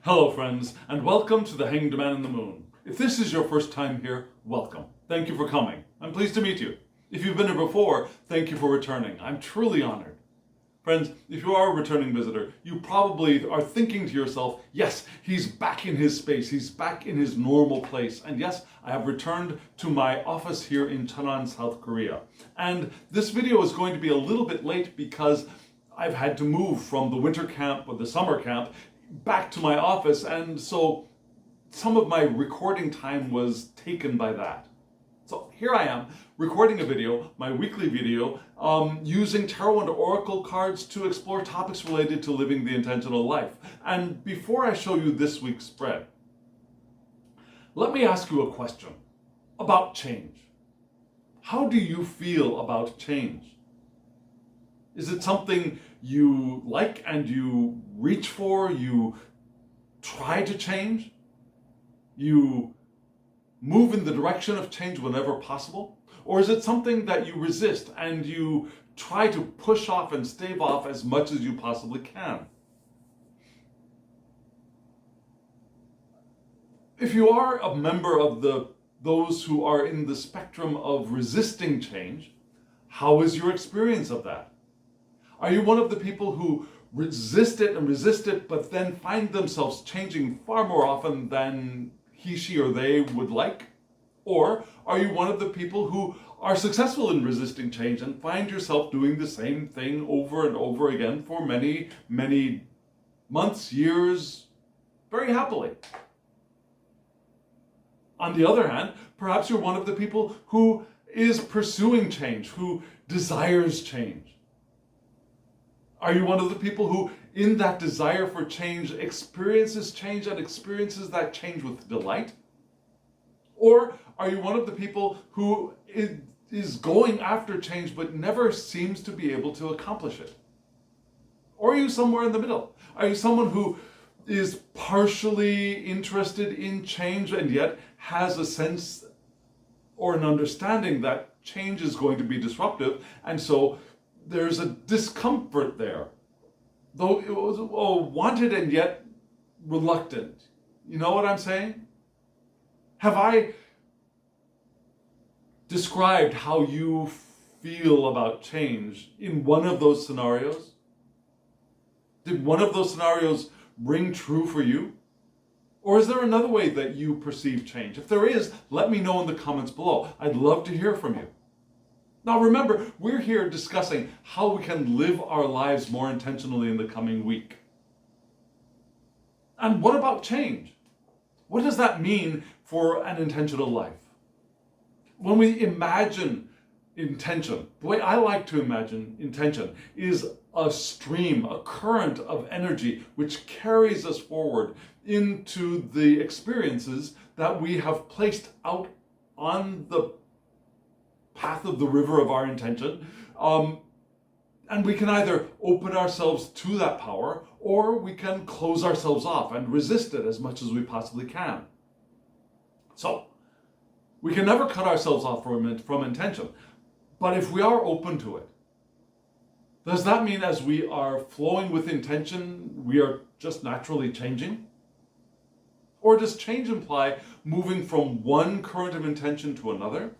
Hello friends, and welcome to The Hanged Man in the Moon. If this is your first time here, welcome. Thank you for coming. I'm pleased to meet you. If you've been here before, thank you for returning. I'm truly honored. Friends, if you are a returning visitor, you probably are thinking to yourself, yes, he's back in his space, he's back in his normal place. And yes, I have returned to my office here in Cheonan, South Korea. And this video is going to be a little bit late because I've had to move from the winter camp or the summer camp back to my office, and so some of my recording time was taken by that. So here I am recording a video, my weekly video, using tarot and oracle cards to explore topics related to living the intentional life. And before I show you this week's spread, let me ask you a question about change. How do you feel about change? Is it something you like and you reach for, you try to change, you move in the direction of change whenever possible? Or is it something that you resist and you try to push off and stave off as much as you possibly can? If you are a member of those who are in the spectrum of resisting change, how is your experience of that? Are you one of the people who resist it, but then find themselves changing far more often than he, she, or they would like? Or are you one of the people who are successful in resisting change and find yourself doing the same thing over and over again for many, many months, years, very happily? On the other hand, perhaps you're one of the people who is pursuing change, who desires change. Are you one of the people who, in that desire for change, experiences change and experiences that change with delight? Or are you one of the people who is going after change but never seems to be able to accomplish it? Or are you somewhere in the middle? Are you someone who is partially interested in change and yet has a sense or an understanding that change is going to be disruptive, and so there's a discomfort there, though it was wanted and yet reluctant? You know what I'm saying? Have I described how you feel about change in one of those scenarios? Did one of those scenarios ring true for you? Or is there another way that you perceive change? If there is, let me know in the comments below. I'd love to hear from you. Now remember, we're here discussing how we can live our lives more intentionally in the coming week. And what about change? What does that mean for an intentional life? When we imagine intention, the way I like to imagine intention is a stream, a current of energy which carries us forward into the experiences that we have placed out on the path of the river of our intention, and we can either open ourselves to that power, or we can close ourselves off and resist it as much as we possibly can. So we can never cut ourselves off from intention, but if we are open to it, does that mean as we are flowing with intention, we are just naturally changing? Or does change imply moving from one current of intention to another?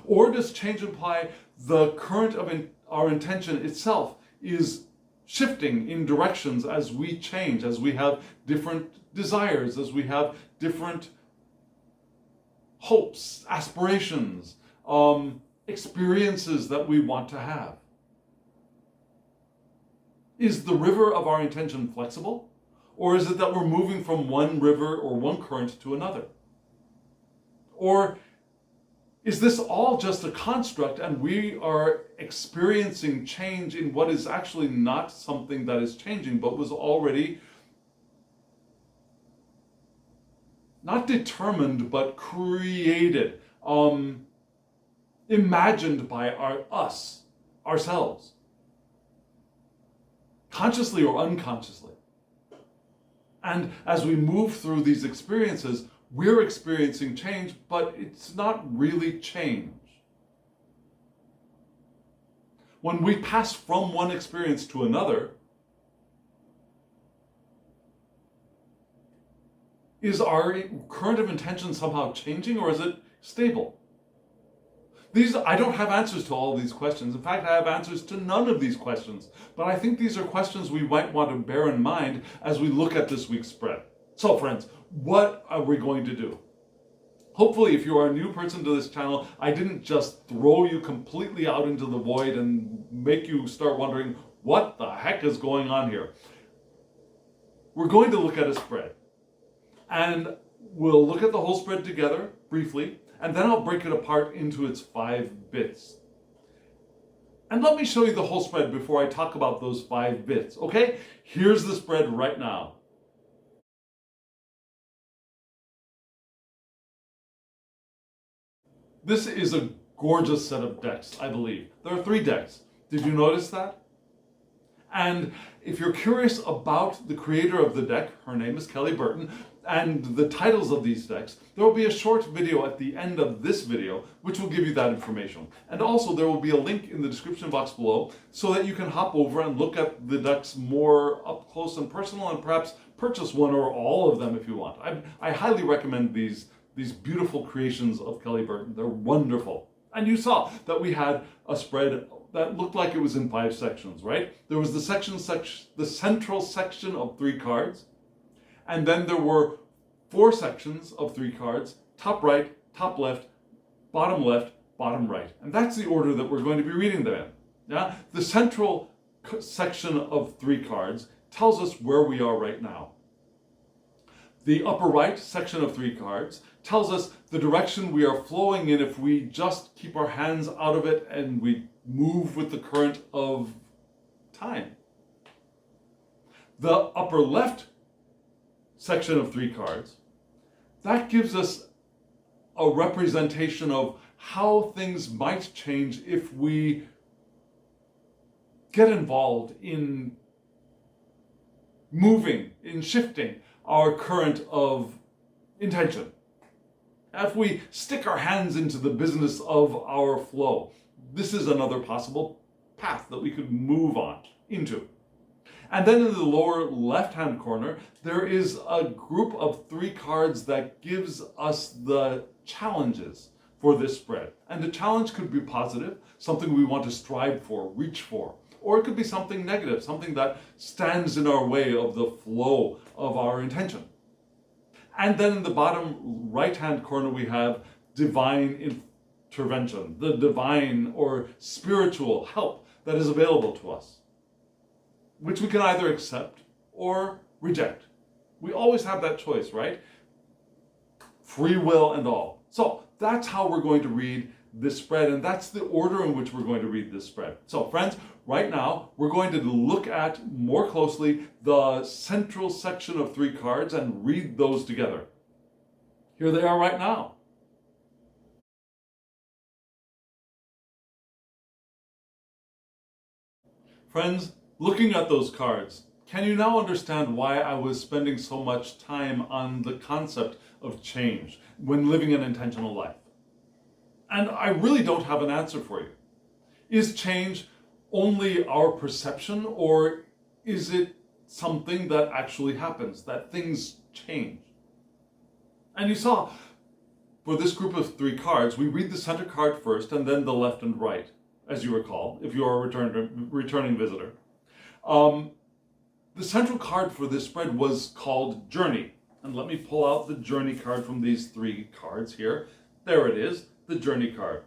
Or does change imply the current of our intention itself is shifting in directions as we change, as we have different desires, as we have different hopes, aspirations, experiences that we want to have? Is the river of our intention flexible? Or is it that we're moving from one river or one current to another? Or is this all just a construct and we are experiencing change in what is actually not something that is changing, but was already not determined, but created, imagined by ourselves, consciously or unconsciously? And as we move through these experiences, we're experiencing change, but it's not really change. When we pass from one experience to another, Is our current of intention somehow changing, or is it stable? I don't have answers to all of these questions. In fact, I have answers to none of these questions. But I think these are questions we might want to bear in mind as we look at this week's spread. So friends, what are we going to do? Hopefully, if you are a new person to this channel, I didn't just throw you completely out into the void and make you start wondering, what the heck is going on here? We're going to look at a spread. And we'll look at the whole spread together, briefly, and then I'll break it apart into its 5 bits. And let me show you the whole spread before I talk about those 5 bits, okay? Here's the spread right now. This is a gorgeous set of decks, I believe. There are 3 decks. Did you notice that? And if you're curious about the creator of the deck, her name is Kelly Burton, and the titles of these decks, there will be a short video at the end of this video which will give you that information. And also there will be a link in the description box below so that you can hop over and look at the decks more up close and personal, and perhaps purchase one or all of them if you want. I highly recommend these beautiful creations of Kelly Burton. They're wonderful. And you saw that we had a spread that looked like it was in 5 sections, right? There was the central section of 3 cards, and then there were 4 sections of 3 cards, top right, top left, bottom right. And that's the order that we're going to be reading them in. Yeah? The central section of 3 cards tells us where we are right now. The upper right section of 3 cards tells us the direction we are flowing in if we just keep our hands out of it and we move with the current of time. The upper left section of 3 cards, that gives us a representation of how things might change if we get involved in moving, in shifting our current of intention. If we stick our hands into the business of our flow, this is another possible path that we could move on into. And then in the lower left-hand corner, there is a group of 3 cards that gives us the challenges for this spread. And the challenge could be positive, something we want to strive for, reach for. Or it could be something negative, something that stands in our way of the flow of our intention. And then in the bottom right-hand corner, we have divine intervention, the divine or spiritual help that is available to us, which we can either accept or reject. We always have that choice, right? Free will and all. So that's how we're going to read this spread, and that's the order in which we're going to read this spread. So friends, right now we're going to look at more closely the central section of 3 cards and read those together. Here they are right now. Friends, looking at those cards, can you now understand why I was spending so much time on the concept of change when living an intentional life? And I really don't have an answer for you. Is change only our perception, or is it something that actually happens, that things change? And you saw, for this group of 3 cards, we read the center card first and then the left and right, as you recall, if you are a returning visitor. The central card for this spread was called Journey. And let me pull out the Journey card from these 3 cards here. There it is, the Journey card.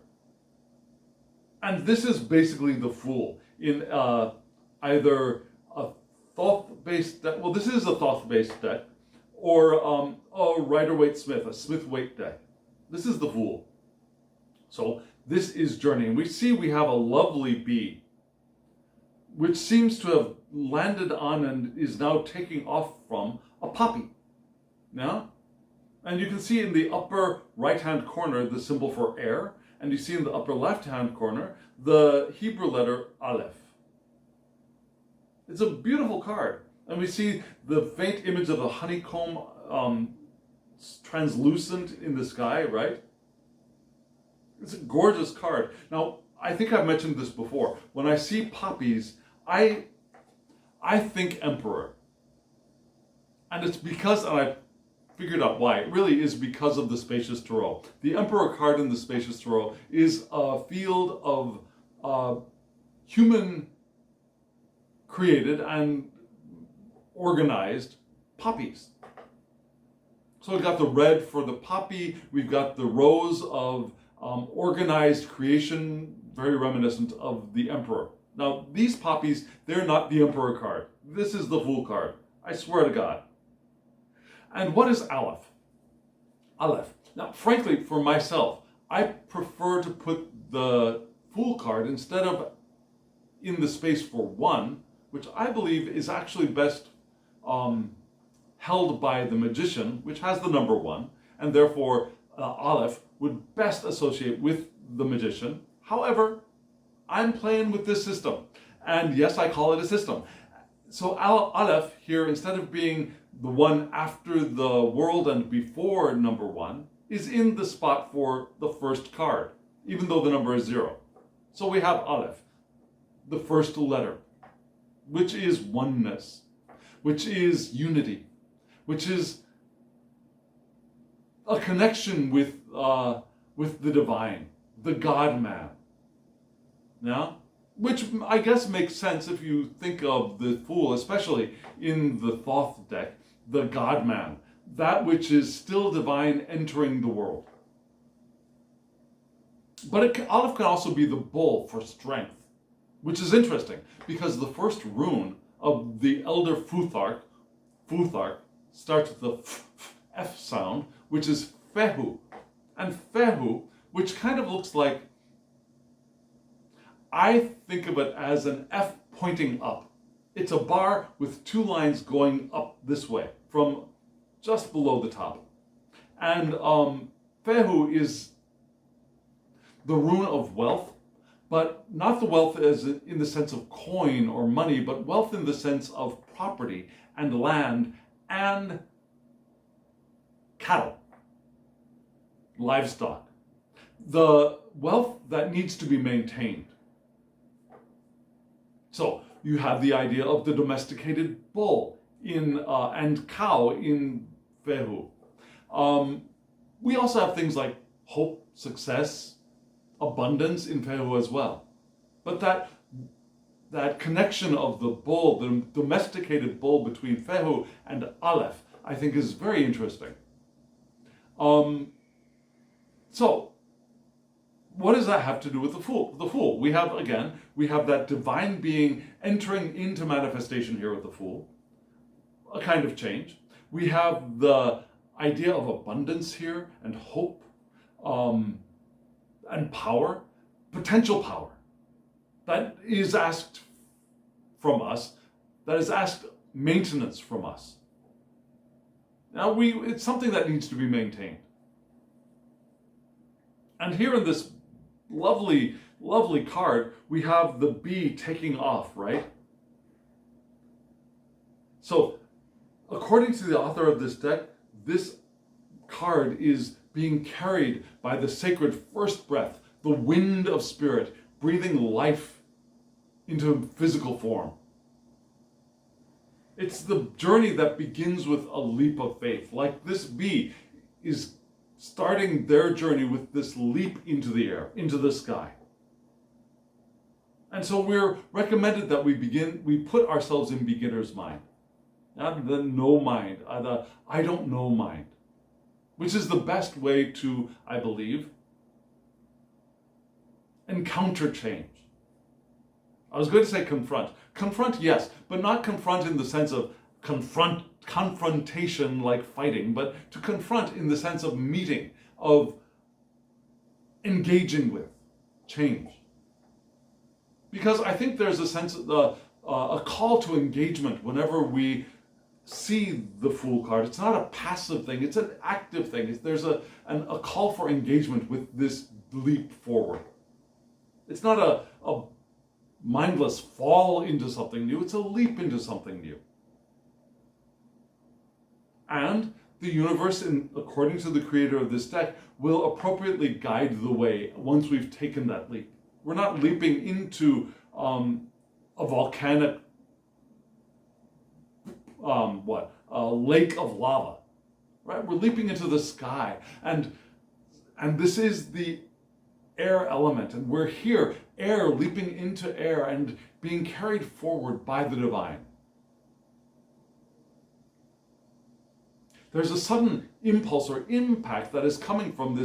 And this is basically the Fool in either a Thoth-based deck, well, this is a Thoth-based deck, or a Rider-Waite-Smith, a Smith-Waite deck. This is the Fool. So this is Journey, and we see we have a lovely bee, which seems to have landed on and is now taking off from a poppy. Yeah? And you can see in the upper right-hand corner the symbol for air, and you see in the upper left-hand corner the Hebrew letter Aleph. It's a beautiful card. And we see the faint image of the honeycomb translucent in the sky, right? It's a gorgeous card. Now, I think I've mentioned this before. When I see poppies, I think emperor. And it's because, and I figured out why. It really is because of the Spacious Tarot. The Emperor card in the Spacious Tarot is a field of human created and organized poppies. So we've got the red for the poppy, we've got the rose of organized creation, very reminiscent of the Emperor. Now, these poppies, they're not the Emperor card. This is the Fool card. I swear to God. And what is Aleph? Aleph. Now, frankly, for myself, I prefer to put the Fool card instead of in the space for 1, which I believe is actually best held by the Magician, which has the number 1, and therefore Aleph would best associate with the Magician. However, I'm playing with this system, and yes, I call it a system. So Aleph here, instead of being the one after the world and before number 1, is in the spot for the first card, even though the number is 0. So we have Aleph, the first letter, which is oneness, which is unity, which is a connection with the divine, the God-man. Now, which I guess makes sense if you think of the Fool, especially in the Thoth deck, the God-man, that which is still divine entering the world. But Aleph can also be the bull for strength, which is interesting because the first rune of the Elder Futhark starts with the F sound, which is Fehu. And Fehu, which kind of looks like, I think of it as an F pointing up. It's a bar with 2 lines going up this way, from just below the top. And Fehu is the rune of wealth, but not the wealth as in the sense of coin or money, but wealth in the sense of property and land and cattle, livestock. The wealth that needs to be maintained. So you have the idea of the domesticated bull and cow in Fehu. We also have things like hope, success, abundance in Fehu as well. But that connection of the bull, the domesticated bull between Fehu and Aleph, I think is very interesting. So, what does that have to do with the Fool? The Fool, we have that divine being entering into manifestation here with the Fool, a kind of change. We have the idea of abundance here and hope and power, potential power, that is asked from us, that is asked maintenance from us. Now, it's something that needs to be maintained. And here in this lovely, lovely card, we have the bee taking off, right? So, according to the author of this deck, this card is being carried by the sacred first breath, the wind of spirit, breathing life into physical form. It's the journey that begins with a leap of faith. Like this bee is starting their journey with this leap into the air, into the sky. And so we're recommended that we put ourselves in beginner's mind. Not the no mind, the I don't know mind. Which is the best way to, I believe, encounter change. I was going to say confront. Confront, yes, but not confront in the sense of confrontation like fighting, but to confront in the sense of meeting, of engaging with change. Because I think there's a sense of a call to engagement whenever we see the Fool card. It's not a passive thing, it's an active thing. There's a call for engagement with this leap forward. It's not a mindless fall into something new, it's a leap into something new. And the universe, according to the creator of this deck, will appropriately guide the way once we've taken that leap. We're not leaping into a volcanic a lake of lava. right? We're leaping into the sky, and this is the air element, and we're here, air leaping into air and being carried forward by the divine. There's a sudden impulse or impact that is coming from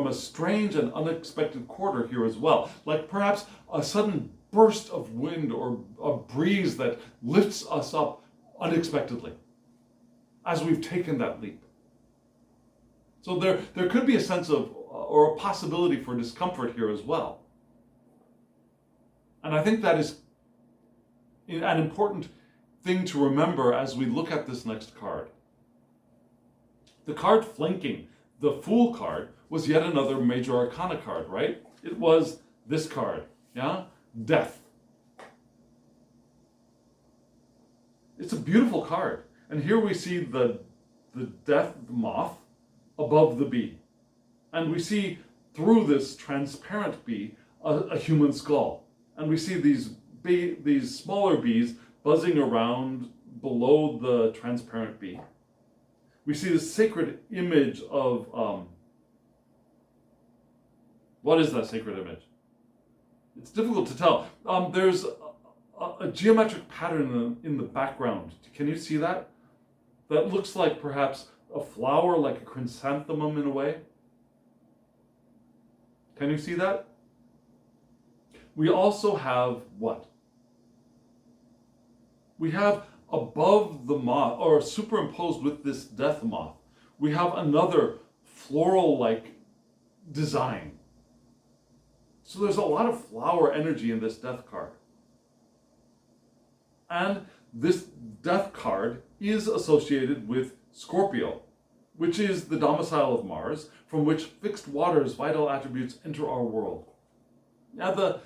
a strange and unexpected quarter here as well, like perhaps a sudden burst of wind or a breeze that lifts us up unexpectedly as we've taken that leap. So there could be a sense of, or a possibility for discomfort here as well. And I think that is an important thing to remember as we look at this next card. The card flanking the Fool card was yet another major arcana card, right? It was this card, yeah? Death. It's a beautiful card. And here we see the death moth above the bee. And we see through this transparent bee a human skull. And we see these smaller bees buzzing around below the transparent bee. We see the sacred image of, what is that sacred image? It's difficult to tell. There's a geometric pattern in the background. Can you see that? That looks like perhaps a flower, like a chrysanthemum in a way. Can you see that? We also have what? We have above the moth, or superimposed with this death moth, we have another floral-like design. So there's a lot of flower energy in this death card. And this death card is associated with Scorpio, which is the domicile of Mars, from which fixed waters, vital attributes enter our world. Now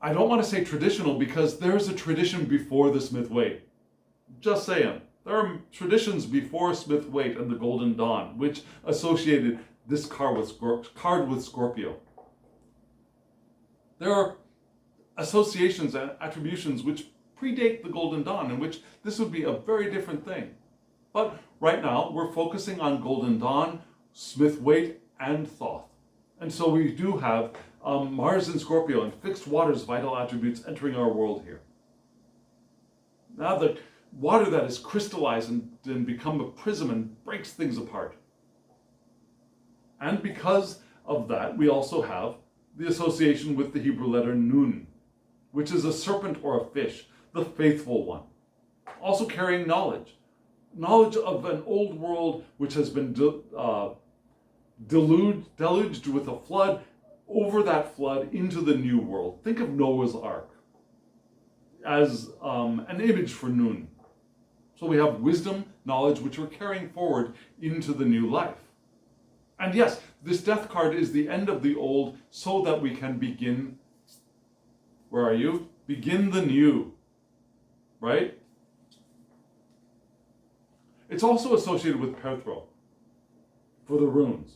I don't want to say traditional because there's a tradition before the Smith-Waite. Just saying. There are traditions before Smith-Waite and the Golden Dawn, which associated this card with Scorpio. There are associations and attributions which predate the Golden Dawn, in which this would be a very different thing. But right now, we're focusing on Golden Dawn, Smith-Waite, and Thoth. And so we do have Mars in Scorpio and fixed waters, vital attributes entering our world here. Now the water that is crystallized and become a prism and breaks things apart. And because of that, we also have the association with the Hebrew letter Nun, which is a serpent or a fish, the faithful one. Also carrying knowledge. Knowledge of an old world which has been deluged with a flood, over that flood into the new world. Think of Noah's Ark as an image for Nun. So we have wisdom, knowledge, which we're carrying forward into the new life. And yes, this death card is the end of the old so that we can begin, where are you? Begin the new, right? It's also associated with Perthro for the runes.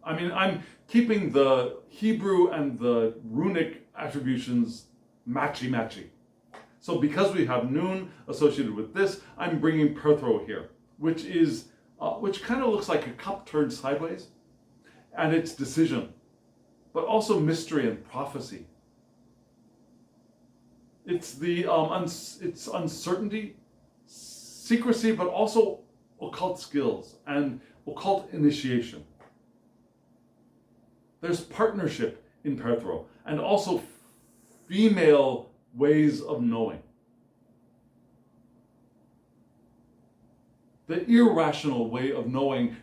I mean, I'm keeping the Hebrew and the runic attributions matchy-matchy. So because we have Nun associated with this, I'm bringing Perthro here, which kind of looks like a cup turned sideways, and it's decision, but also mystery and prophecy. It's it's uncertainty, secrecy, but also occult skills and occult initiation. There's partnership in Perthro, and also female ways of knowing. The irrational way of knowing,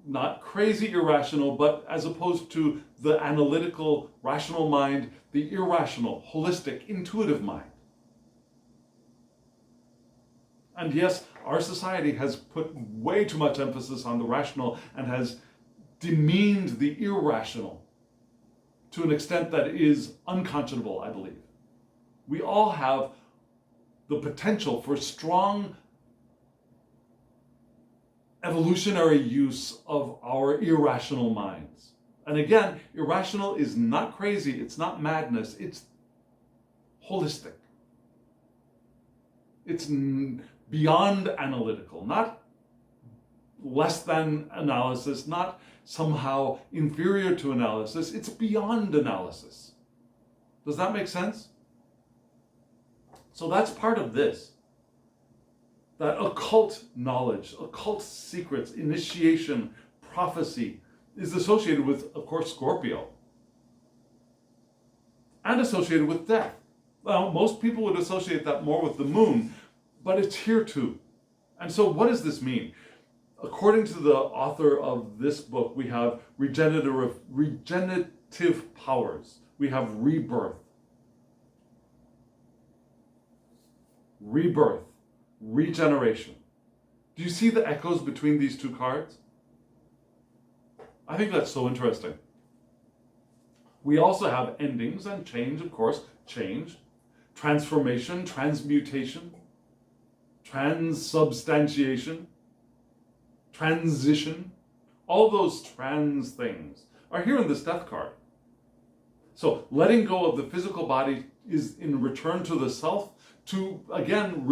not crazy irrational, but as opposed to the analytical, rational mind, the irrational, holistic, intuitive mind. And yes, our society has put way too much emphasis on the rational and has demeaned the irrational to an extent that is unconscionable, I believe. We all have the potential for strong evolutionary use of our irrational minds. And again, irrational is not crazy, it's not madness, it's holistic. It's beyond analytical, not less than analysis, not somehow inferior to analysis. It's beyond analysis. Does that make sense? So that's part of this. That occult knowledge, occult secrets, initiation, prophecy is associated with, of course, Scorpio. And associated with death. Well, most people would associate that more with the moon, but it's here too. And so what does this mean? According to the author of this book, we have regenerative powers. We have rebirth. Rebirth. Regeneration. Do you see the echoes between these two cards? I think that's so interesting. We also have endings and change, of course. Change, transformation, transmutation, transubstantiation, transition. All those trans things are here in this death card. So letting go of the physical body is in return to the self to, again,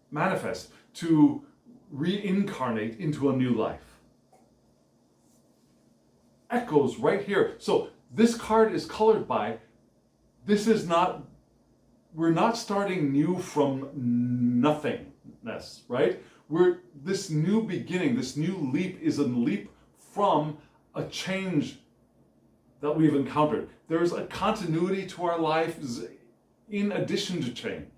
manifest, to reincarnate into a new life. Echoes right here. So this card is colored by, we're not starting new from nothingness, right? This new beginning, this new leap is a leap from a change that we've encountered. There's a continuity to our lives in addition to change.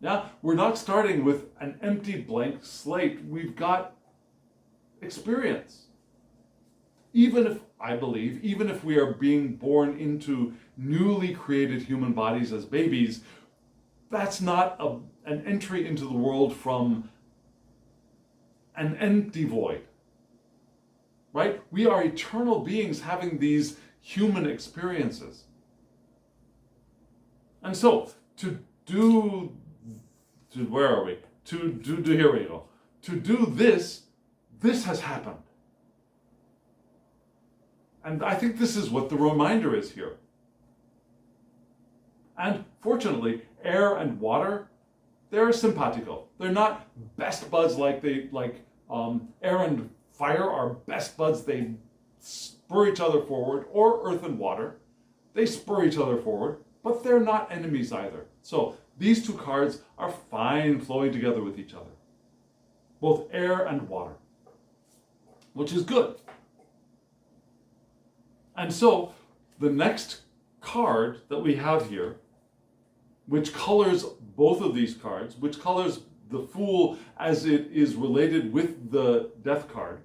Now, we're not starting with an empty blank slate. We've got experience. Even if we are being born into newly created human bodies as babies, that's not an entry into the world from an empty void. Right? We are eternal beings having these human experiences. And so, here we go. To do this has happened. And I think this is what the reminder is here. And fortunately, air and water, they're simpatico. They're not best buds like air and fire are best buds. They spur each other forward, or earth and water. They spur each other forward, but they're not enemies either. So these two cards are fine flowing together with each other. Both air and water, which is good. And so the next card that we have here, which colors both of these cards, which colors the Fool as it is related with the Death card,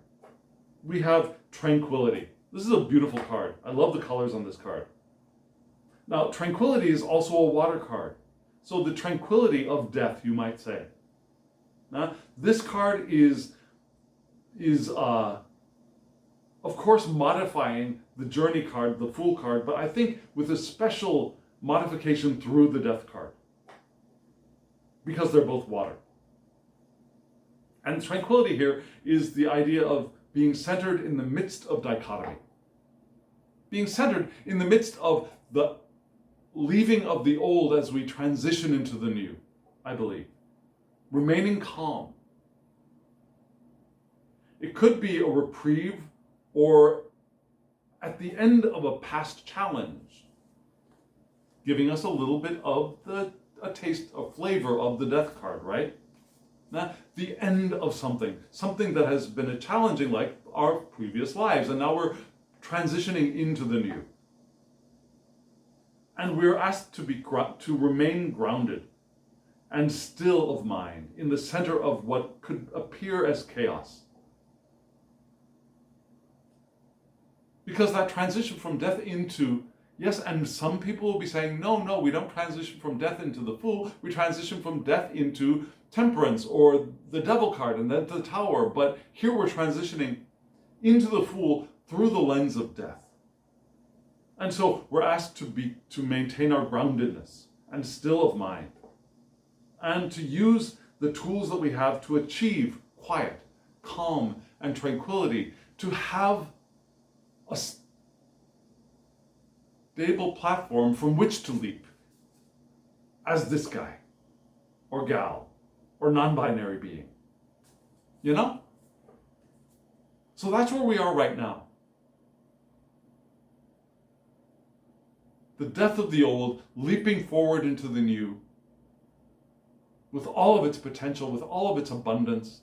we have Tranquility. This is a beautiful card. I love the colors on this card. Now, Tranquility is also a water card. So the tranquility of death, you might say. Now, this card is of course modifying the Journey card, the Fool card, but I think with a special modification through the Death card. Because they're both water. And Tranquility here is the idea of being centered in the midst of dichotomy. Being centered in the midst of the leaving of the old as we transition into the new, I believe. Remaining calm. It could be a reprieve or at the end of a past challenge, giving us a little bit of a taste, a flavor of the Death card, right? Now, the end of something that has been a challenging like our previous lives, and now we're transitioning into the new. And we're asked to remain grounded and still of mind in the center of what could appear as chaos. Because that transition from death into, yes, and some people will be saying, no, we don't transition from death into the Fool, we transition from death into Temperance or the Devil card and then the Tower, but here we're transitioning into the Fool through the lens of death. And so we're asked to maintain our groundedness and still of mind, and to use the tools that we have to achieve quiet, calm, and tranquility, to have a stable platform from which to leap, as this guy or gal or non-binary being. You know? So that's where we are right now. The death of the old, leaping forward into the new, with all of its potential, with all of its abundance,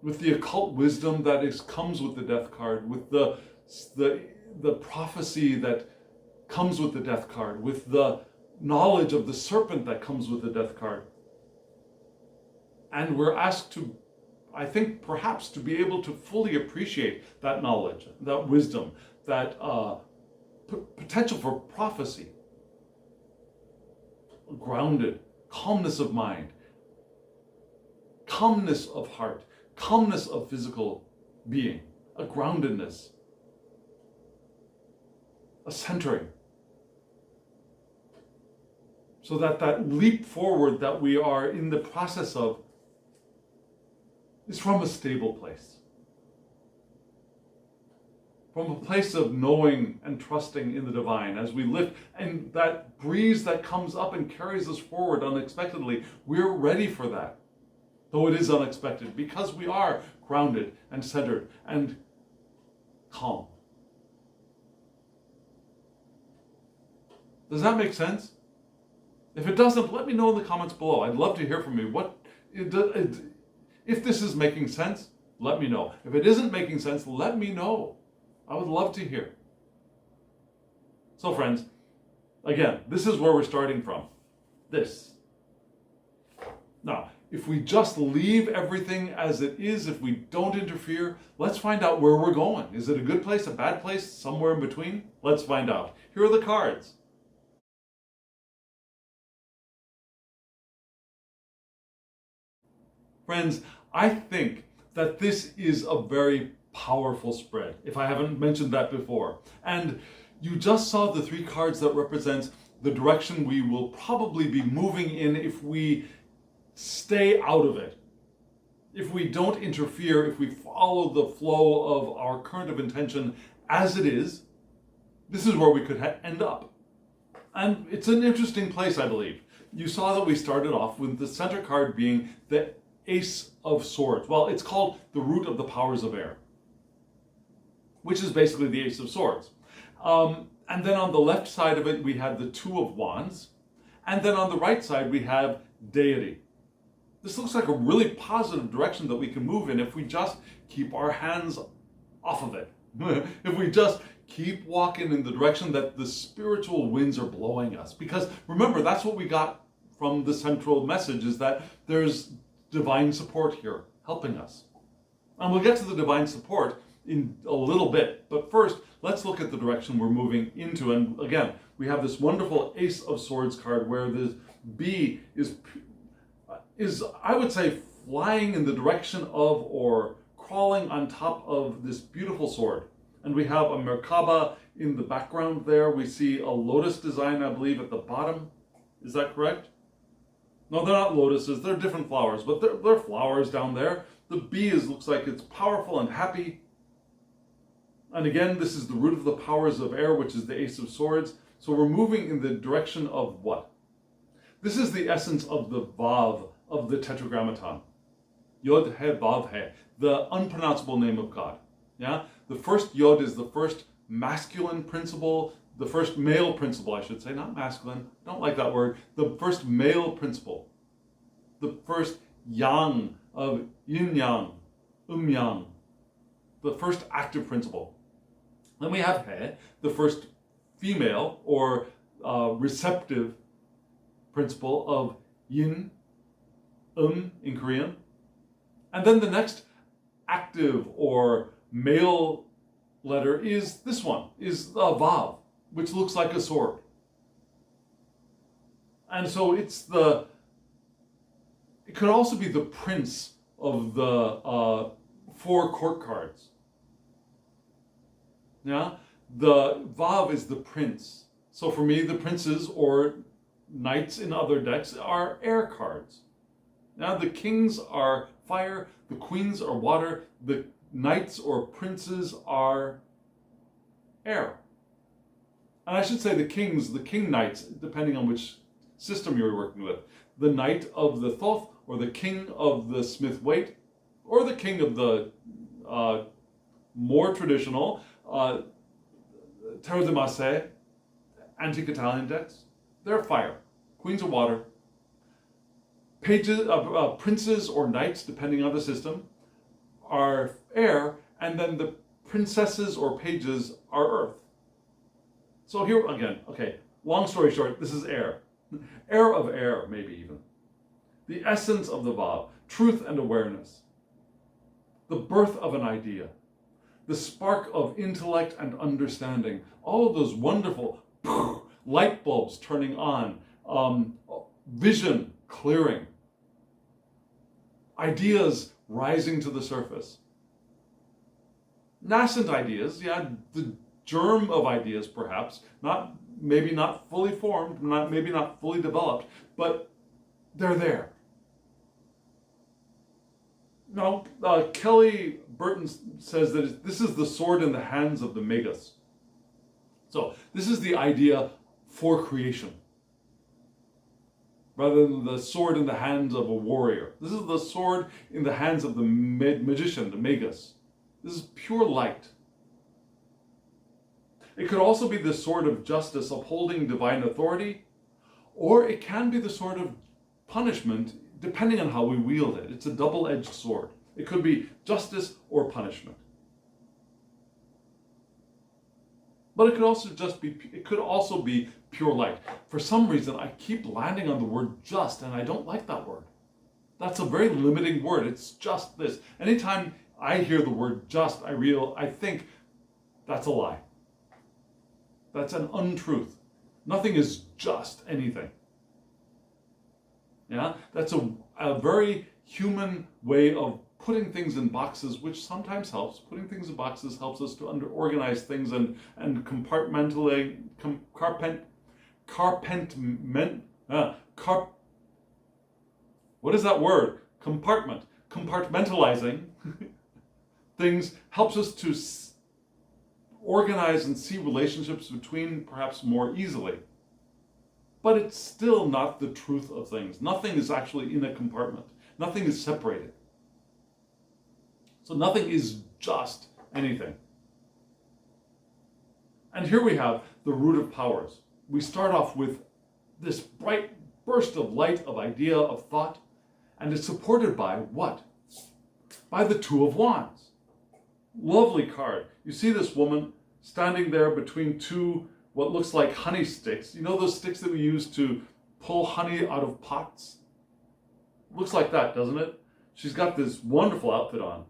with the occult wisdom that comes with the death card, with the prophecy that comes with the death card, with the knowledge of the serpent that comes with the death card. And we're asked to, I think, perhaps to be able to fully appreciate that knowledge, that wisdom, that potential for prophecy. Grounded, calmness of mind, calmness of heart, calmness of physical being, a groundedness, a centering. So that leap forward that we are in the process of is from a stable place. From a place of knowing and trusting in the divine as we lift, and that breeze that comes up and carries us forward unexpectedly, we're ready for that. Though it is unexpected, because we are grounded and centered and calm. Does that make sense? If it doesn't, let me know in the comments below. I'd love to hear from you. If this is making sense, let me know. If it isn't making sense, let me know. I would love to hear. So friends, again, this is where we're starting from. This. Now, if we just leave everything as it is, if we don't interfere, let's find out where we're going. Is it a good place, a bad place, somewhere in between? Let's find out. Here are the cards. Friends, I think that this is a very powerful spread, if I haven't mentioned that before. And you just saw the 3 cards that represent the direction we will probably be moving in if we stay out of it. If we don't interfere, if we follow the flow of our current of intention as it is, this is where we could end up. And it's an interesting place, I believe. You saw that we started off with the center card being the Ace of Swords. Well, it's called the root of the powers of air, which is basically the Ace of Swords. And then on the left side of it, we have the Two of Wands. And then on the right side, we have Deity. This looks like a really positive direction that we can move in if we just keep our hands off of it. If we just keep walking in the direction that the spiritual winds are blowing us. Because remember, that's what we got from the central message, is that there's divine support here helping us. And we'll get to the divine support in a little bit. But first, let's look at the direction we're moving into. And again, we have this wonderful Ace of Swords card where the bee is I would say flying in the direction of or crawling on top of this beautiful sword. And we have a Merkaba in the background there. We see a lotus design, I believe, at the bottom. Is that correct? No, they're not lotuses. They're different flowers, but they're flowers down there. The bee looks like it's powerful and happy. And again, this is the root of the powers of air, which is the Ace of Swords. So we're moving in the direction of what? This is the essence of the Vav of the Tetragrammaton. Yod He Vav He, the unpronounceable name of God. Yeah, the first Yod is the first masculine principle, the first male principle, I should say, not masculine. I don't like that word. The first male principle, the first Yang of Yin Yang, Yang, the first active principle. Then we have He, the first female or receptive principle of Yin, in Korean. And then the next active or male letter is this one, is Vav, which looks like a sword. And so it could also be the prince of the 4 court cards. Yeah, the Vav is the prince. So for me, the princes or knights in other decks are air cards. Now the kings are fire, the queens are water, the knights or princes are air. And I should say the king knights, depending on which system you're working with. the knight of the Thoth, or the king of the Smith Waite, or the king of the more traditional Terre de Marseille, antique Italian decks. They're fire. Queens of water. Pages, princes or knights, depending on the system, are air, and then the princesses or pages are earth. So here again, okay, long story short, this is air. Air of air, maybe even. The essence of the vow, truth and awareness. The birth of an idea. The spark of intellect and understanding. All of those wonderful light bulbs turning on. Vision clearing. Ideas rising to the surface. Nascent ideas, yeah, the germ of ideas perhaps, maybe not fully formed, maybe not fully developed, but they're there. Now, Kelly Burton says that this is the sword in the hands of the magus. So this is the idea for creation, rather than the sword in the hands of a warrior. This is the sword in the hands of the magician, the magus. This is pure light. It could also be the sword of justice upholding divine authority, or it can be the sword of punishment, depending on how we wield it. It's a double-edged sword. It could be justice or punishment. But it could also be pure light. For some reason, I keep landing on the word just, and I don't like that word. That's a very limiting word. It's just this. Anytime I hear the word just, I think that's a lie. That's an untruth. Nothing is just anything. Yeah, that's a very human way of putting things in boxes, which sometimes helps. Putting things in boxes helps us to organize things and what is that word? Compartmentalizing things helps us to organize and see relationships between perhaps more easily. But it's still not the truth of things. Nothing is actually in a compartment. Nothing is separated. So nothing is just anything. And here we have the root of powers. We start off with this bright burst of light, of idea, of thought, and it's supported by what? By the Two of Wands. Lovely card. You see this woman standing there between two what looks like honey sticks. You know those sticks that we use to pull honey out of pots? Looks like that, doesn't it? She's got this wonderful outfit on.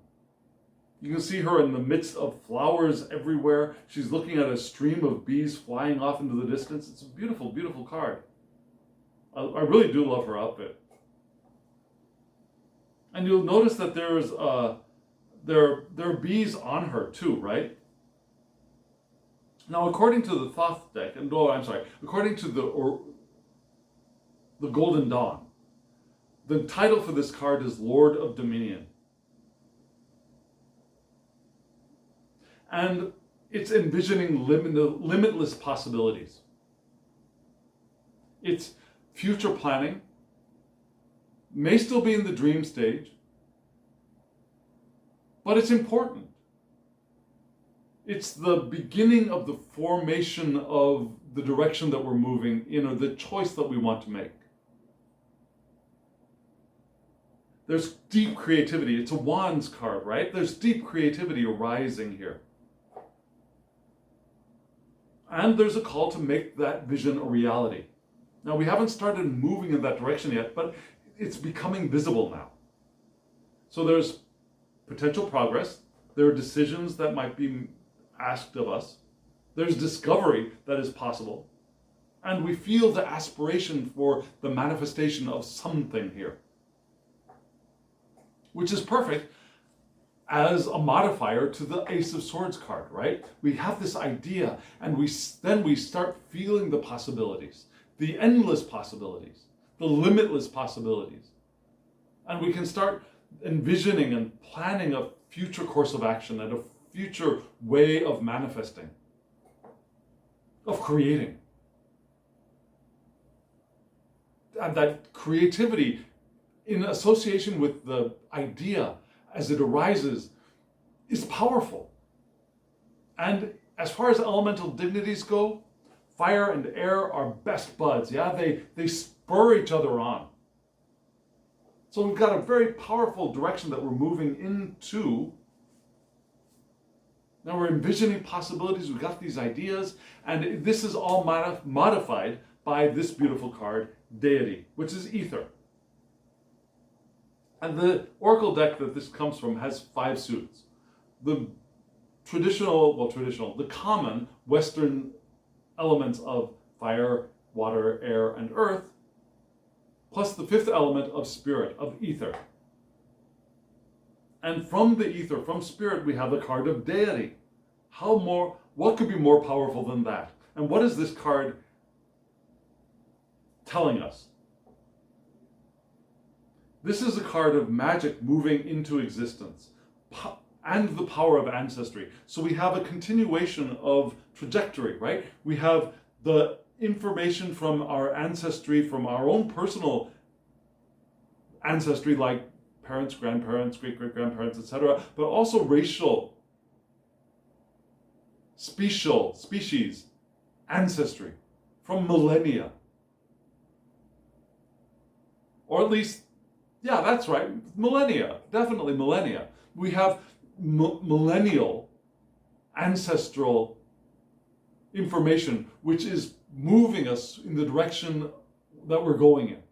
You can see her in the midst of flowers everywhere. She's looking at a stream of bees flying off into the distance. It's a beautiful, beautiful card. I really do love her outfit. And you'll notice that there are bees on her too, right? Now, according to the Thoth deck, according to the Golden Dawn, the title for this card is Lord of Dominion. And it's envisioning limitless possibilities. It's future planning, may still be in the dream stage, but it's important. It's the beginning of the formation of the direction that we're moving in, or the choice that we want to make. There's deep creativity. It's a Wands card, right? There's deep creativity arising here. And there's a call to make that vision a reality. Now, we haven't started moving in that direction yet, but it's becoming visible now. So there's potential progress. There are decisions that might be asked of us. There's discovery that is possible. And we feel the aspiration for the manifestation of something here, which is perfect as a modifier to the Ace of Swords card, right? We have this idea, and then we start feeling the possibilities, the endless possibilities, the limitless possibilities. And we can start envisioning and planning a future course of action and a future way of manifesting, of creating. that creativity in association with the idea as it arises is powerful. And as far as elemental dignities go, fire and air are best buds. Yeah, they spur each other on. So we've got a very powerful direction that we're moving into. Now we're envisioning possibilities, we've got these ideas, and this is all modified by this beautiful card, Deity, which is ether. And the oracle deck that this comes from has 5 suits. The the common Western elements of fire, water, air, and earth, plus the 5th element of spirit, of ether. And from the ether, from spirit, we have the card of Deity. What could be more powerful than that? And what is this card telling us? This is a card of magic moving into existence and the power of ancestry. So we have a continuation of trajectory, right? We have the information from our ancestry, from our own personal ancestry, like parents, grandparents, great-great-grandparents, etc., but also racial, species, ancestry from millennia. Or at least, yeah, that's right, millennia, definitely millennia. We have millennial ancestral information which is moving us in the direction that we're going in.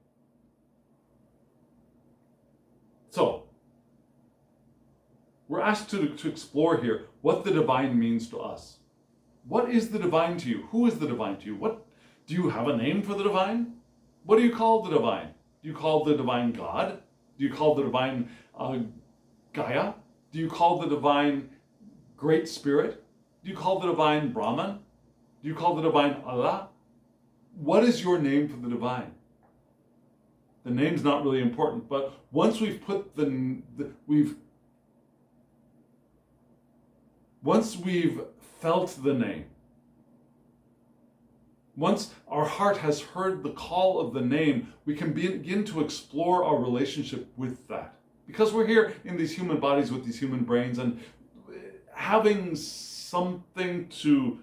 So, we're asked to explore here what the divine means to us. What is the divine to you? Who is the divine to you? Do you have a name for the divine? What do you call the divine? Do you call the divine God? Do you call the divine Gaia? Do you call the divine Great Spirit? Do you call the divine Brahman? Do you call the divine Allah? What is your name for the divine? The name's not really important, but once we've put once we've felt the name, once our heart has heard the call of the name, we can begin to explore our relationship with that. Because we're here in these human bodies with these human brains, and having something to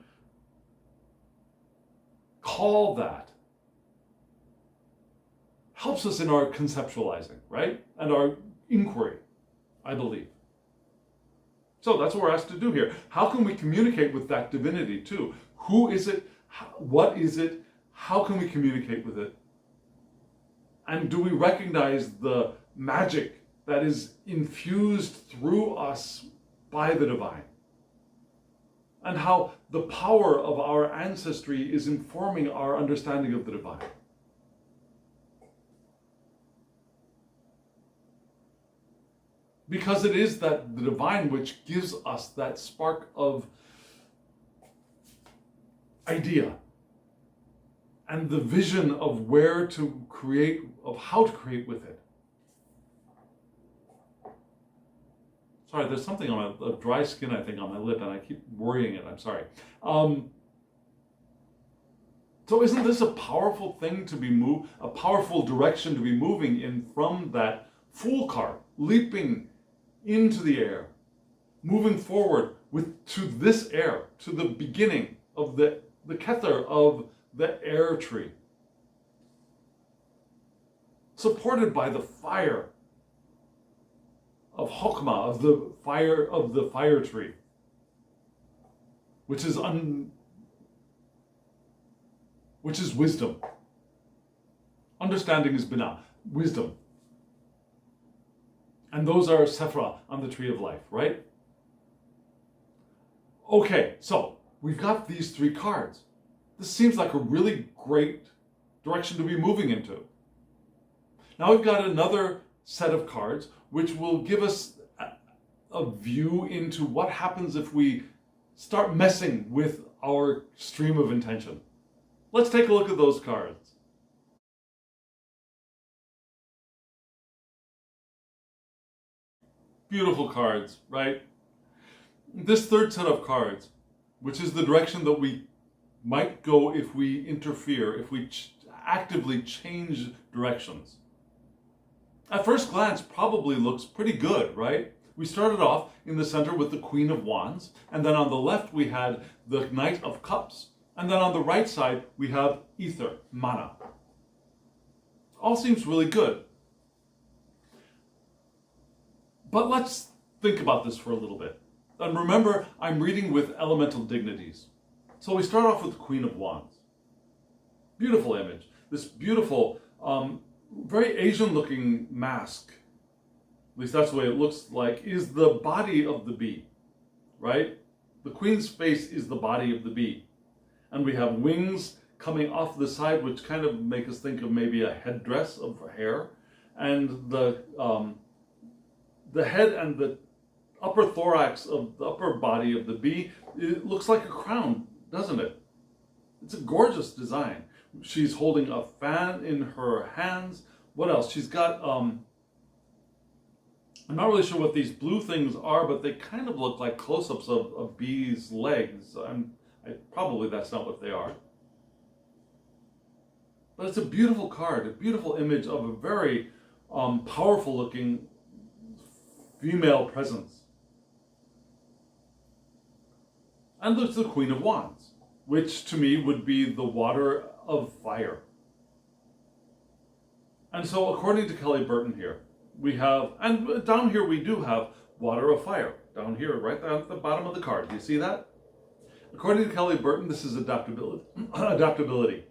call that helps us in our conceptualizing, right? And our inquiry, I believe. So that's what we're asked to do here. How can we communicate with that divinity too? Who is it? What is it? How can we communicate with it? And do we recognize the magic that is infused through us by the divine? And how the power of our ancestry is informing our understanding of the divine. Because it is the divine which gives us that spark of idea and the vision of where to create, of how to create with it. Sorry, there's something on a dry skin, I think, on my lip, and I keep worrying it. I'm sorry. So isn't this a powerful thing to a powerful direction to be moving in from that Fool card, leaping into the air, moving forward to this air, to the beginning of the kether of the air tree, supported by the fire of Hokmah, of the fire tree, which is wisdom. Understanding is Binah, wisdom. And those are Sephra on the tree of life, right? Okay, so we've got these 3 cards. This seems like a really great direction to be moving into. Now we've got another set of cards which will give us a view into what happens if we start messing with our stream of intention. Let's take a look at those cards. Beautiful cards, right? This third set of cards, which is the direction that we might go if we interfere, if we actively change directions. At first glance, probably looks pretty good, right? We started off in the center with the Queen of Wands, and then on the left we had the Knight of Cups, and then on the right side we have Ether, Mana. All seems really good. But let's think about this for a little bit. And remember, I'm reading with elemental dignities. So we start off with the Queen of Wands. Beautiful image. This beautiful, very Asian-looking mask, at least that's the way it looks like, is the body of the bee, right? The Queen's face is the body of the bee. And we have wings coming off the side, which kind of make us think of maybe a headdress of hair. And the head and the upper thorax of the upper body of the bee, it looks like a crown, doesn't it? It's a gorgeous design. She's holding a fan in her hands. What else? She's got, I'm not really sure what these blue things are, but they kind of look like close-ups of bees' legs. Probably that's not what they are. But it's a beautiful card, a beautiful image of a very powerful-looking female presence. And there's the Queen of Wands, which to me would be the water of fire. And so according to Kelly Burton here, we have, and down here we do have water of fire. Down here, right down at the bottom of the card. Do you see that? According to Kelly Burton, this is adaptability. Adaptability.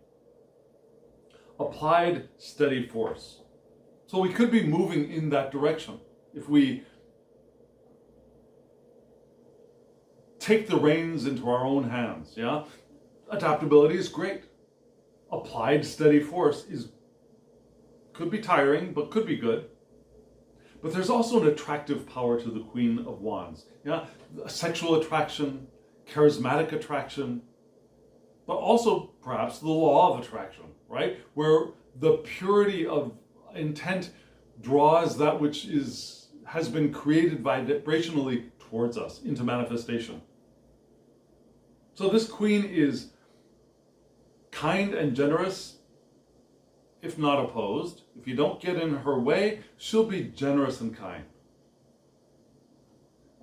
Applied steady force. So we could be moving in that direction if we take the reins into our own hands, yeah? Adaptability is great. Applied steady force could be tiring, but could be good. But there's also an attractive power to the Queen of Wands, yeah? Sexual attraction, charismatic attraction, but also perhaps the law of attraction, right? Where the purity of intent draws that which has been created vibrationally towards us into manifestation. So this queen is kind and generous, if not opposed. If you don't get in her way, she'll be generous and kind.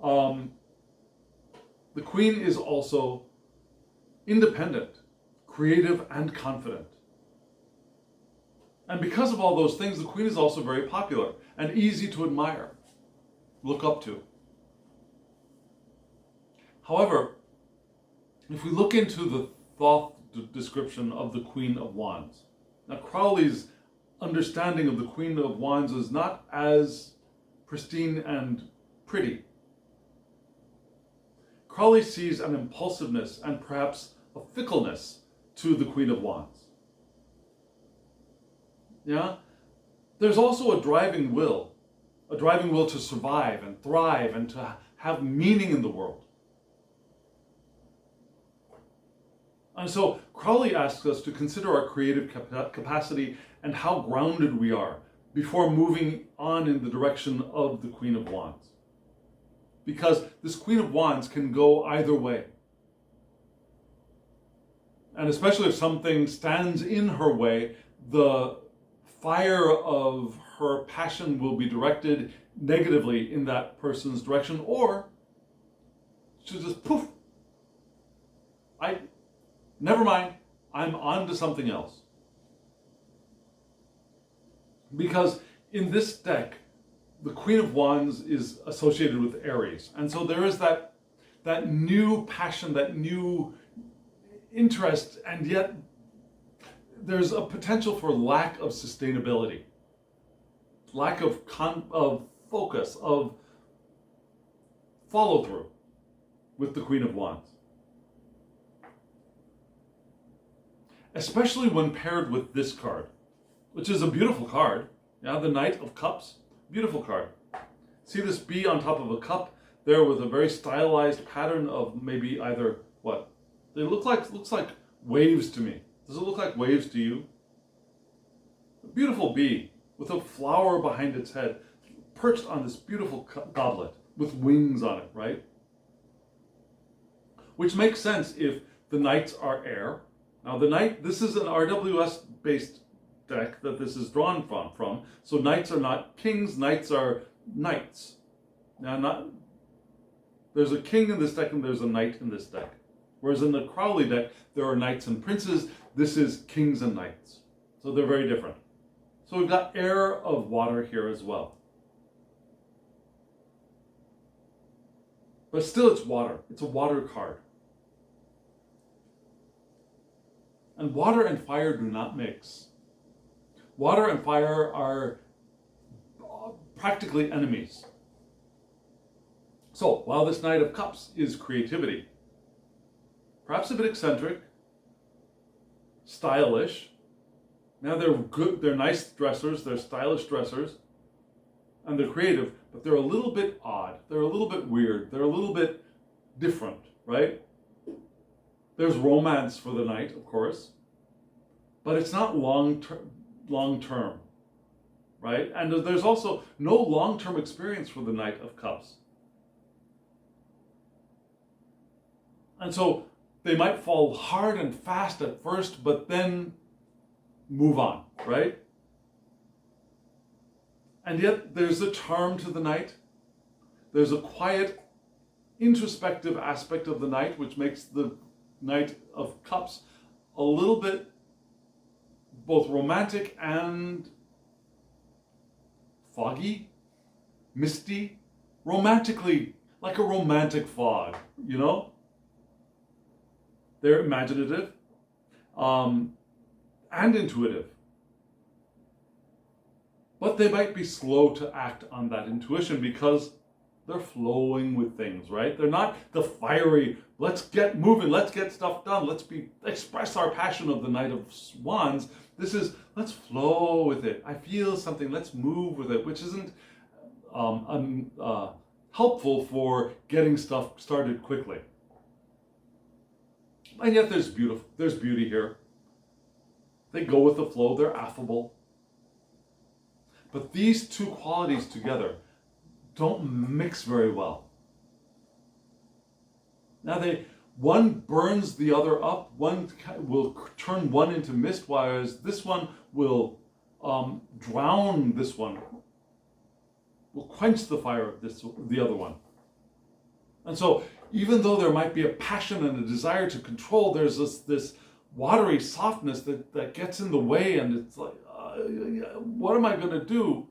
The queen is also independent, creative, and confident. And because of all those things, the queen is also very popular and easy to admire, look up to. However, if we look into the thought description of the Queen of Wands, now Crowley's understanding of the Queen of Wands is not as pristine and pretty. Crowley sees an impulsiveness and perhaps a fickleness to the Queen of Wands. Yeah? There's also a driving will to survive and thrive and to have meaning in the world. And so Crowley asks us to consider our creative capacity and how grounded we are before moving on in the direction of the Queen of Wands. Because this Queen of Wands can go either way. And especially if something stands in her way, the fire of her passion will be directed negatively in that person's direction, or she'll just poof. Never mind, I'm on to something else. Because in this deck, the Queen of Wands is associated with Aries. And so there is that new passion, that new interest, and yet there's a potential for lack of sustainability, lack of focus, of follow-through with the Queen of Wands. Especially when paired with this card, which is a beautiful card. Yeah, the Knight of Cups, beautiful card. See this bee on top of a cup there with a very stylized pattern of maybe either what? They looks like waves to me. Does it look like waves to you? A beautiful bee with a flower behind its head, perched on this beautiful goblet with wings on it, right? Which makes sense if the knights are air. Now the knight, this is an RWS-based deck that this is drawn from. So knights are not kings, knights are knights. Now, there's a king in this deck and there's a knight in this deck. Whereas in the Crowley deck, there are knights and princes. This is kings and knights. So they're very different. So we've got air of water here as well. But still it's water. It's a water card. And water and fire do not mix. Water and fire are practically enemies. So, while this Knight of Cups is creativity, perhaps a bit eccentric, stylish. Now they're good, they're nice dressers, they're stylish dressers, and they're creative, but they're a little bit odd, they're a little bit weird, they're a little bit different, right? There's romance for the knight, of course, but it's not long term, right? And there's also no long-term experience for the Knight of Cups. And so they might fall hard and fast at first, but then move on, right? And yet there's a charm to the Knight. There's a quiet, introspective aspect of the Knight, which makes the Knight of Cups a little bit both romantic and foggy, misty, romantically, like a romantic fog, you know? They're imaginative and intuitive. But they might be slow to act on that intuition because they're flowing with things, right? They're not the fiery, let's get moving, let's get stuff done, express our passion of the Knight of Wands. This is, let's flow with it. I feel something, let's move with it, which isn't helpful for getting stuff started quickly. And yet there's beauty here. They go with the flow, they're affable. But these two qualities together don't mix very well. Now one burns the other up, one will turn one into mist, whereas this one will drown this one, will quench the fire of the other one. And so even though there might be a passion and a desire to control, there's this watery softness that gets in the way, and it's like, what am I going to do?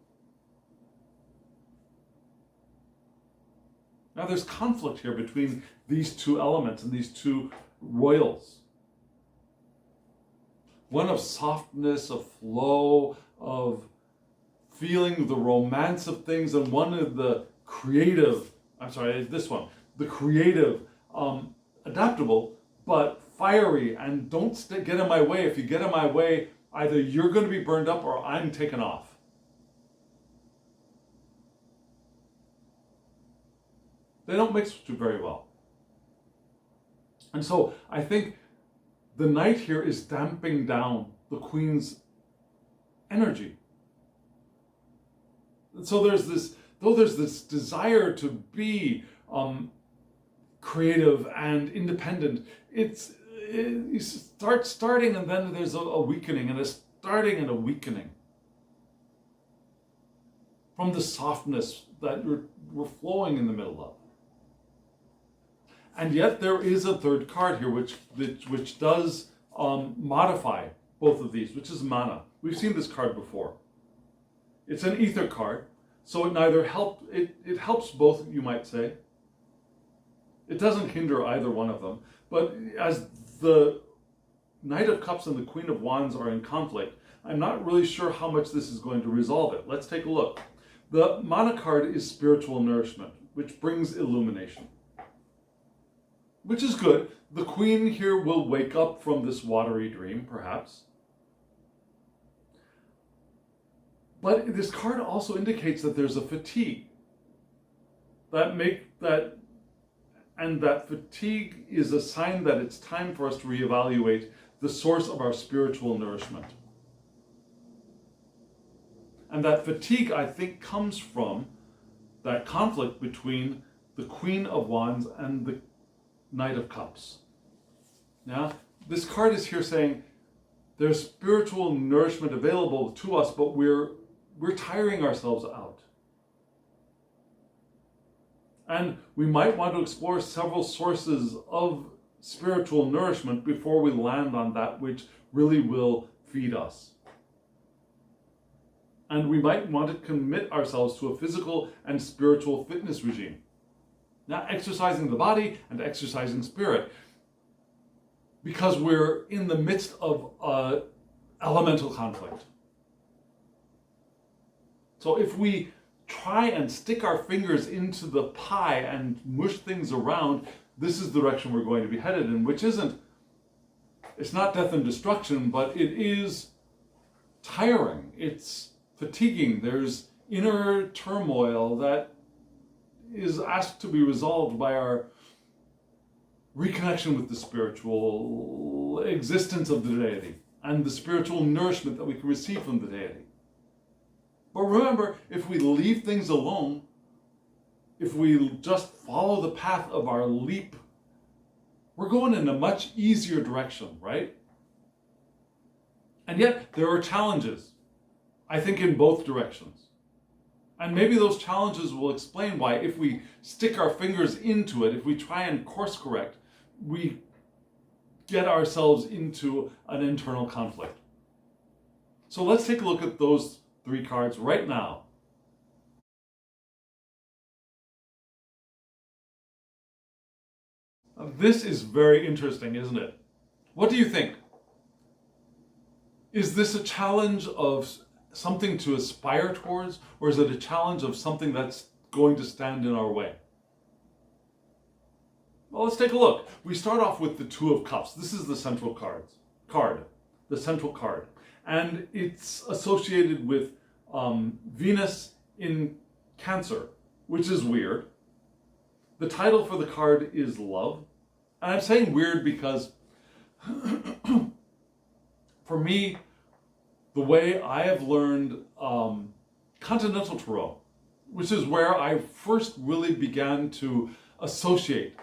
Now there's conflict here between these two elements and these two royals. One of softness, of flow, of feeling the romance of things, and one of the creative, the creative, adaptable, but fiery, and don't get in my way. If you get in my way, either you're going to be burned up or I'm taken off. They don't mix very well. And so I think the Knight here is damping down the Queen's energy. So there's this desire to be creative and independent. You start starting, and then there's a weakening, and a starting and a weakening from the softness that we're flowing in the middle of. And yet there is a third card here which does modify both of these, which is mana. We've seen this card before. It's an ether card, so it helps both, you might say. It doesn't hinder either one of them. But as the Knight of Cups and the Queen of Wands are in conflict, I'm not really sure how much this is going to resolve it. Let's take a look. The mana card is spiritual nourishment, which brings illumination, which is good. The Queen here will wake up from this watery dream, perhaps. But this card also indicates that there's a fatigue. And that fatigue is a sign that it's time for us to reevaluate the source of our spiritual nourishment. And that fatigue, I think, comes from that conflict between the Queen of Wands and the Knight of Cups. Now, this card is here saying, There's spiritual nourishment available to us, but we're tiring ourselves out. And we might want to explore several sources of spiritual nourishment before we land on that which really will feed us. And we might want to commit ourselves to a physical and spiritual fitness regime. Now, exercising the body and exercising spirit, because we're in the midst of elemental conflict. So if we try and stick our fingers into the pie and mush things around, this is the direction we're going to be headed in, which it's not death and destruction, but it is tiring. It's fatiguing. There's inner turmoil that is asked to be resolved by our reconnection with the spiritual existence of the deity and the spiritual nourishment that we can receive from the deity. But remember, if we leave things alone, if we just follow the path of our leap, we're going in a much easier direction, right? And yet, there are challenges, I think, in both directions. And maybe those challenges will explain why, if we stick our fingers into it, if we try and course correct, we get ourselves into an internal conflict. So let's take a look at those 3 cards right now. This is very interesting, isn't it? What do you think? Is this a challenge of something to aspire towards, or is it a challenge of something that's going to stand in our way? Well, let's take a look. We start off with the 2 of Cups. This is the central card, the central card. And it's associated with Venus in Cancer, which is weird. The title for the card is Love. And I'm saying weird because for me, the way I have learned continental tarot, which is where I first really began to associate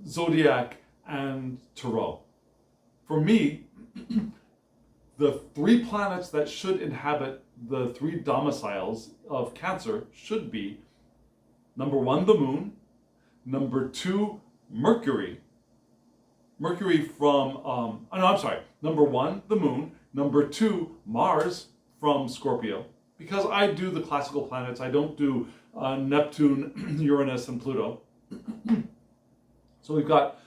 zodiac and tarot. For me, the 3 planets that should inhabit the 3 domiciles of Cancer should be number 1, the Moon, number 2, Mercury. Mercury from, number 1, the Moon, number 2, Mars from Scorpio. Because I do the classical planets, I don't do Neptune, Uranus, and Pluto. So we've got,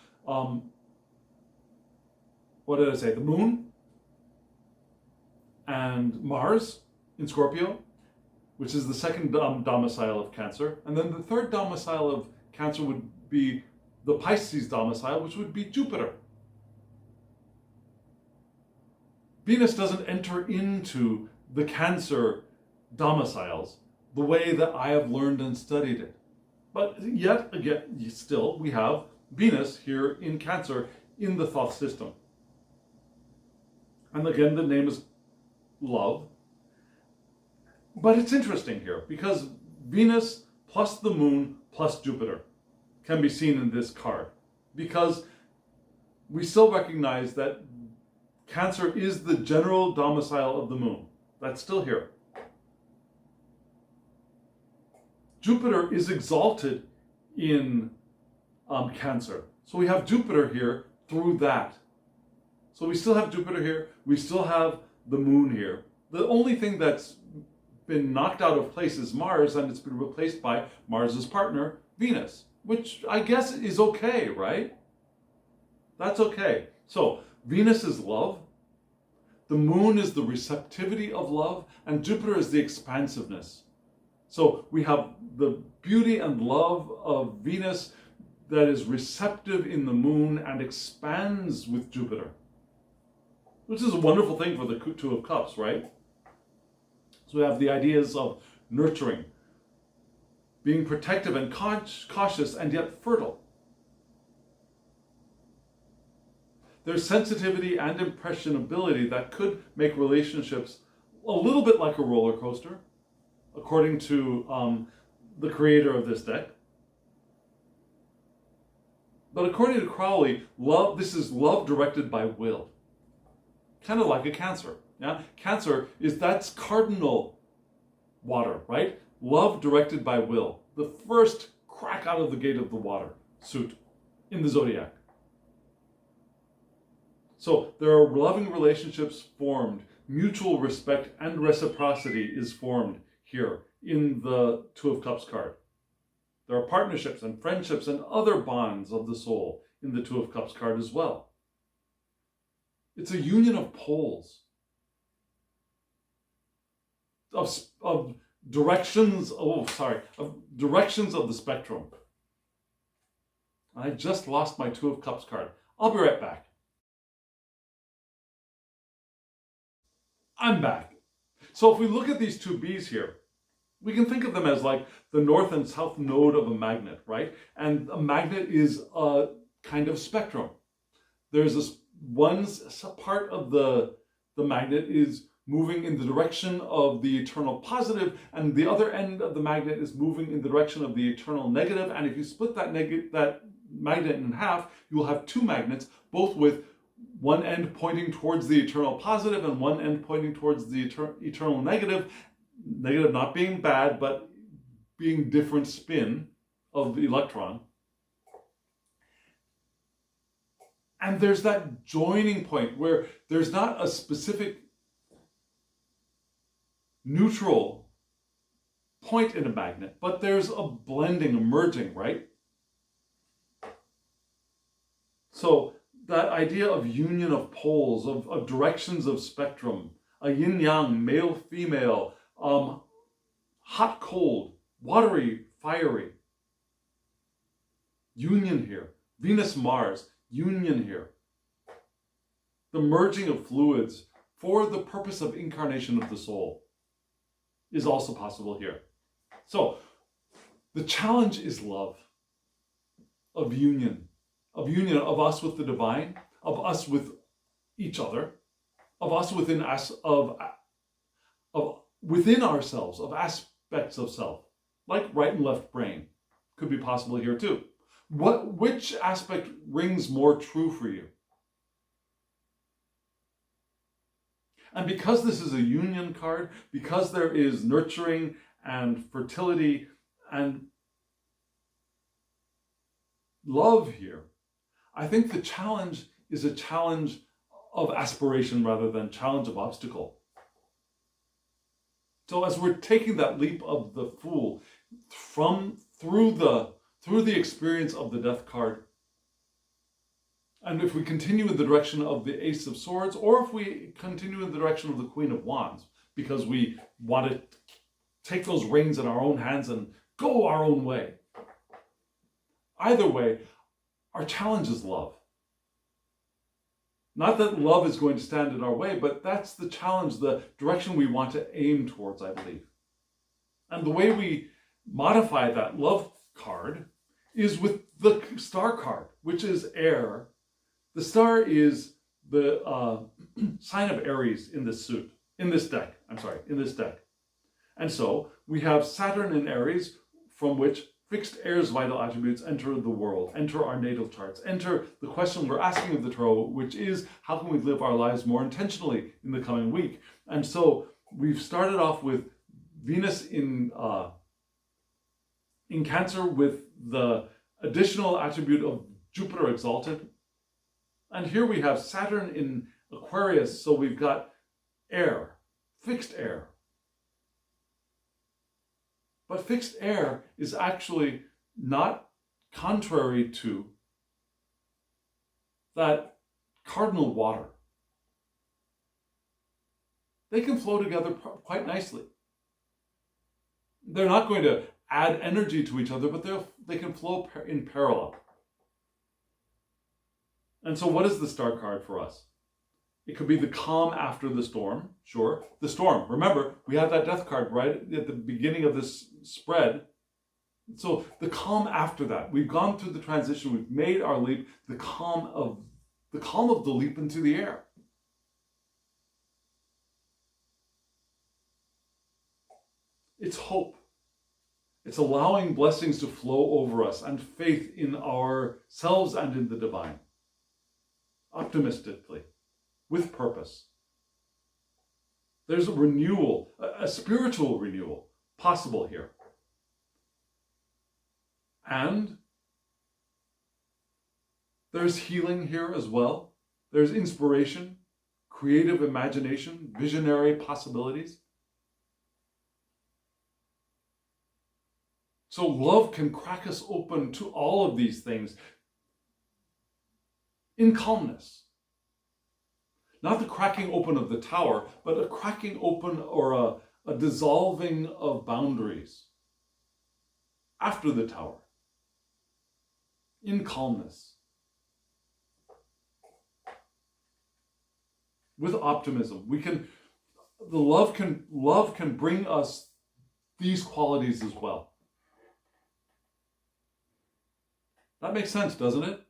what did I say? The Moon and Mars in Scorpio, which is the 2nd domicile of Cancer. And then the 3rd domicile of Cancer would be the Pisces domicile, which would be Jupiter. Venus doesn't enter into the Cancer domiciles the way that I have learned and studied it. But yet again, still, we have Venus here in Cancer in the thought system. And again, the name is Love. But it's interesting here because Venus plus the Moon plus Jupiter can be seen in this card, because we still recognize that Cancer is the general domicile of the Moon. That's still here. Jupiter is exalted in Cancer. So we have Jupiter here through that. So we still have Jupiter here. We still have the Moon here. The only thing that's been knocked out of place is Mars, and it's been replaced by Mars's partner, Venus, which I guess is okay, right? That's okay. So Venus is love. The Moon is the receptivity of love, and Jupiter is the expansiveness. So we have the beauty and love of Venus that is receptive in the Moon and expands with Jupiter, which is a wonderful thing for the 2 of Cups, right? So we have the ideas of nurturing, being protective and cautious and yet fertile. There's sensitivity and impressionability that could make relationships a little bit like a roller coaster, according to the creator of this deck. But according to Crowley, this is love directed by will. kind of like a Cancer. Yeah, Cancer that's cardinal water, right? Love directed by will. The first crack out of the gate of the water suit in the zodiac. So there are loving relationships formed, mutual respect and reciprocity is formed here in the Two of Cups card. There are partnerships and friendships and other bonds of the soul in the Two of Cups card as well. It's a union of poles, of directions of the spectrum. I just lost my Two of Cups card. I'll be right back. I'm back. So if we look at these two Bs here, we can think of them as like the north and south node of a magnet, right? And a magnet is a kind of spectrum. There's this one part of the magnet is moving in the direction of the eternal positive, and the other end of the magnet is moving in the direction of the eternal negative. And if you split that magnet in half, you will have two magnets, both with one end pointing towards the eternal positive and one end pointing towards the eternal negative. Negative not being bad, but being different spin of the electron. And there's that joining point where there's not a specific neutral point in a magnet, but there's a blending, a merging, right? So that idea of union of poles, of directions of spectrum, a yin-yang, male-female, hot, cold, watery, fiery. Union here. Venus, Mars, union here. The merging of fluids for the purpose of incarnation of the soul is also possible here. So the challenge is love, of union of us with the divine, of us with each other, of us within us, of within ourselves, of aspects of self, like right and left brain, could be possible here too. Which aspect rings more true for you? And because this is a union card, because there is nurturing and fertility and love here, I think the challenge is a challenge of aspiration rather than challenge of obstacle. So as we're taking that leap of the Fool through the experience of the Death card, and if we continue in the direction of the Ace of Swords, or if we continue in the direction of the Queen of Wands, because we want to take those reins in our own hands and go our own way. Either way, our challenge is love. Not that love is going to stand in our way, but that's the challenge, the direction we want to aim towards, I believe. And the way we modify that love card is with the star card, which is air. The star is the sign of Aries in this deck. And so we have Saturn in Aries, from which fixed air's vital attributes enter the world, enter our natal charts, enter the question we're asking of the tarot, which is, how can we live our lives more intentionally in the coming week? And so we've started off with Venus in Cancer with the additional attribute of Jupiter exalted. And here we have Saturn in Aquarius, so we've got air, fixed air. But fixed air is actually not contrary to that cardinal water. They can flow together quite nicely. They're not going to add energy to each other, but they can flow in parallel. And so what is the star card for us? It could be the calm after the storm. Sure, the storm. Remember, we had that death card right at the beginning of this spread. So the calm after that. We've gone through the transition. We've made our leap. The calm of the leap into the air. It's hope. It's allowing blessings to flow over us and faith in ourselves and in the divine. Optimistically, with purpose. There's a renewal, a spiritual renewal possible here. And there's healing here as well. There's inspiration, creative imagination, visionary possibilities. So love can crack us open to all of these things in calmness. Not the cracking open of the tower, but a cracking open or a dissolving of boundaries after the tower, in calmness, with optimism. Love can bring us these qualities as well. That makes sense, doesn't it?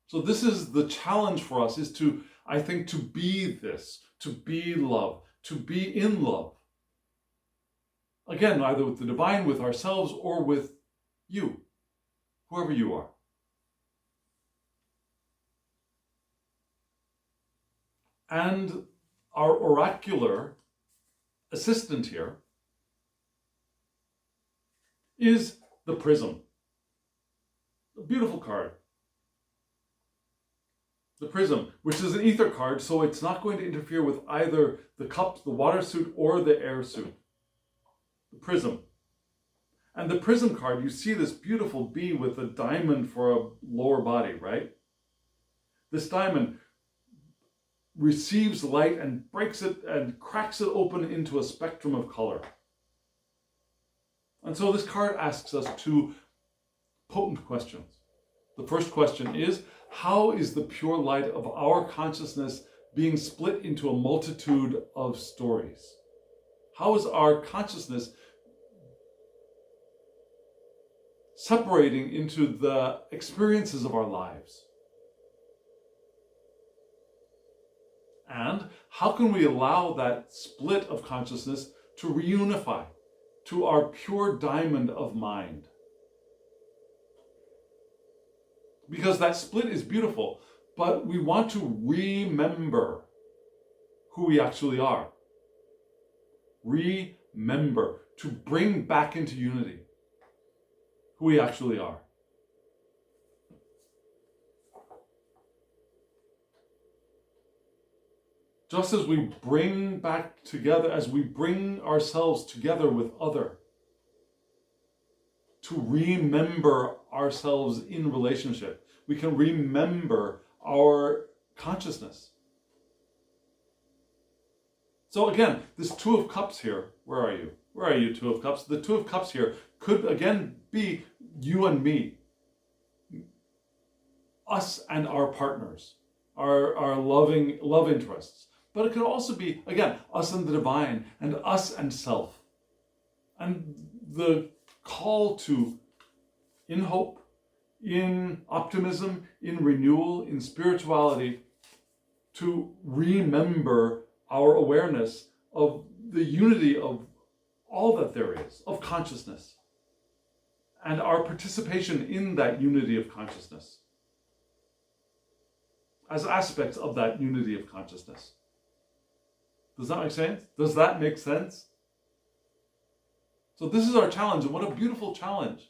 So this is the challenge for us, is to, I think, to be this, to be love, to be in love. Again, either with the divine, with ourselves, or with you, whoever you are. And our oracular assistant here is the prism. A beautiful card. The prism, which is an ether card, so it's not going to interfere with either the cup, the water suit, or the air suit. The prism. And the prism card, you see this beautiful bee with a diamond for a lower body, right? This diamond receives light and breaks it and cracks it open into a spectrum of color. And so this card asks us two potent questions. The first question is, how is the pure light of our consciousness being split into a multitude of stories? How is our consciousness separating into the experiences of our lives? And how can we allow that split of consciousness to reunify to our pure diamond of mind? Because that split is beautiful, but we want to remember who we actually are. Remember, to bring back into unity who we actually are. Just as we bring back together, as we bring ourselves together with other, to remember ourselves in relationship, we can remember our consciousness. So again, this Two of Cups here, where are you? Where are you, Two of Cups? The Two of Cups here could again be you and me, us and our partners, our loving love interests. But it could also be, again, us and the divine, and us and self. And the call to, in hope, in optimism, in renewal, in spirituality, to remember our awareness of the unity of all that there is, of consciousness, and our participation in that unity of consciousness, as aspects of that unity of consciousness. Does that make sense? Does that make sense? So this is our challenge, and what a beautiful challenge.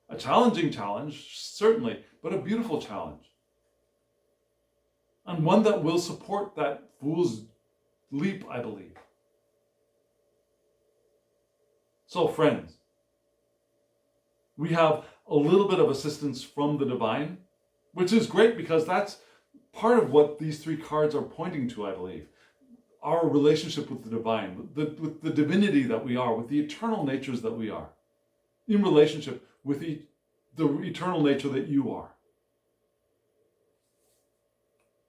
A challenging challenge, certainly, but a beautiful challenge. And one that will support that fool's leap, I believe. So friends, we have a little bit of assistance from the divine, which is great because that's part of what these three cards are pointing to, I believe. Our relationship with the divine, with the divinity that we are, with the eternal natures that we are, in relationship with the eternal nature that you are.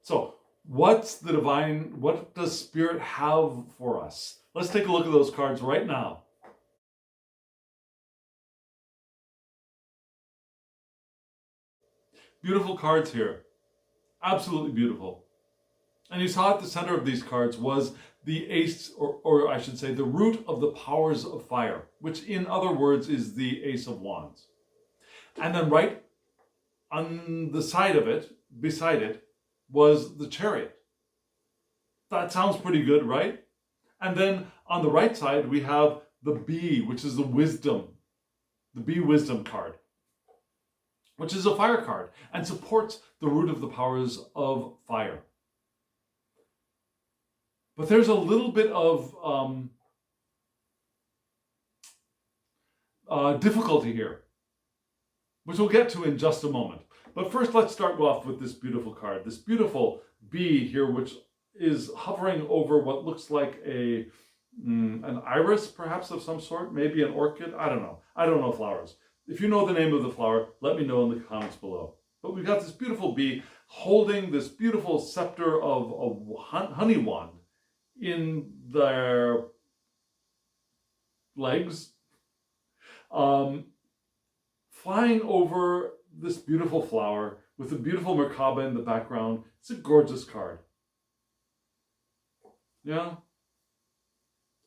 So, what's the divine, what does Spirit have for us? Let's take a look at those cards right now. Beautiful cards here. Absolutely beautiful. And you saw at the center of these cards was the ace, or I should say, the root of the powers of fire, which in other words is the Ace of Wands. And then right on the side of it, beside it, was the Chariot. That sounds pretty good, right? And then on the right side, we have the B, which is the B wisdom card, which is a fire card and supports the root of the powers of fire. But there's a little bit of difficulty here, which we'll get to in just a moment. But first, let's start off with this beautiful card, this beautiful bee here, which is hovering over what looks like an iris, perhaps, of some sort, maybe an orchid. I don't know. I don't know flowers. If you know the name of the flower, let me know in the comments below. But we've got this beautiful bee holding this beautiful scepter of a honey wand in their legs, flying over this beautiful flower with a beautiful Merkaba in the background. It's a gorgeous card. Yeah.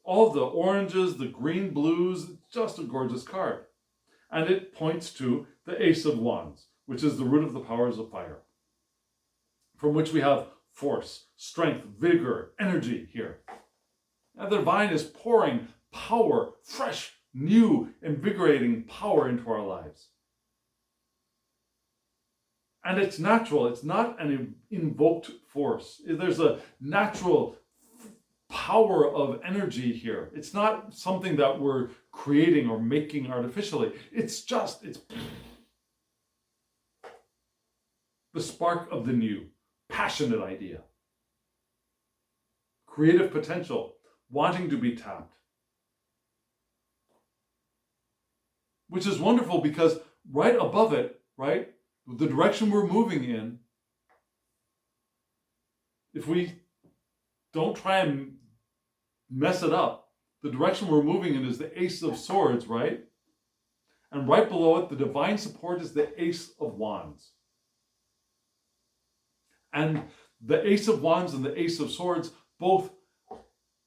All the oranges, the green blues, just a gorgeous card. And it points to the Ace of Wands, which is the root of the powers of fire, from which we have force, strength, vigor, energy here. And the divine is pouring power, fresh, new, invigorating power into our lives. And it's natural. It's not an invoked force. There's a natural power of energy here. It's not something that we're creating or making artificially. It's the spark of the new, passionate idea, creative potential, wanting to be tapped. Which is wonderful because right above it, right, the direction we're moving in, if we don't try and mess it up, the direction we're moving in is the Ace of Swords, right? And right below it, the divine support is the Ace of Wands. And the Ace of Wands and the Ace of Swords, both,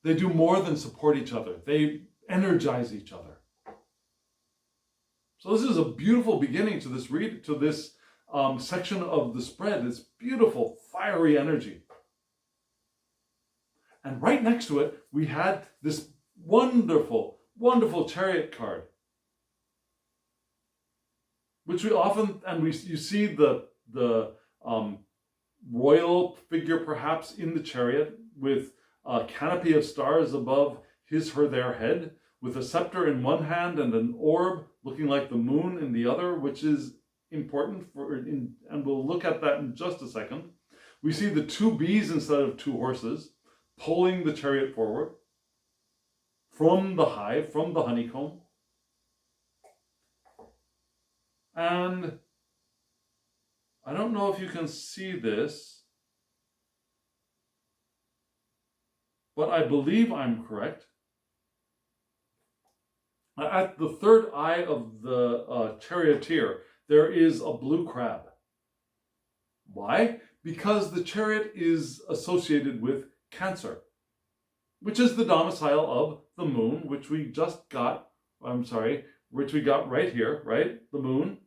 they do more than support each other. They energize each other. So this is a beautiful beginning to this section of the spread. It's beautiful, fiery energy. And right next to it, we had this wonderful, wonderful Chariot card, which we often, and you see the royal figure perhaps in the chariot with a canopy of stars above their head, with a scepter in one hand and an orb looking like the moon in the other, which is important and we'll look at that in just a second. We see the two bees instead of two horses pulling the chariot forward from the hive, from the honeycomb. And I don't know if you can see this, but I believe I'm correct. At the third eye of the charioteer, there is a blue crab. Why? Because the chariot is associated with Cancer, which is the domicile of the moon, which we got right here, right? The moon,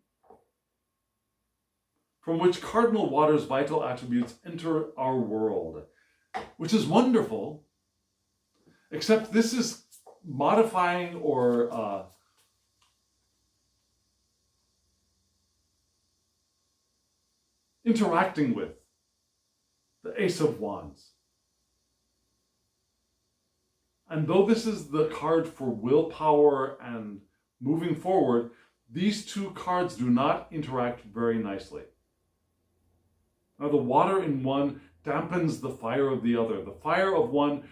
from which cardinal water's vital attributes enter our world, which is wonderful, except this is modifying or interacting with the Ace of Wands. And though this is the card for willpower and moving forward, these two cards do not interact very nicely. Now, the water in one dampens the fire of the other. The fire of one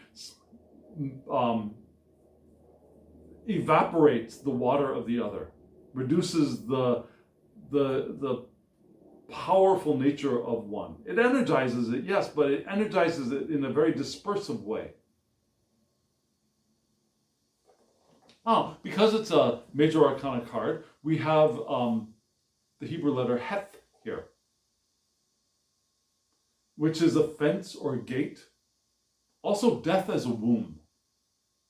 evaporates the water of the other, reduces the powerful nature of one. It energizes it, yes, but it energizes it in a very dispersive way. Because it's a major arcana card, we have the Hebrew letter Het here, which is a fence or a gate. Also, death as a womb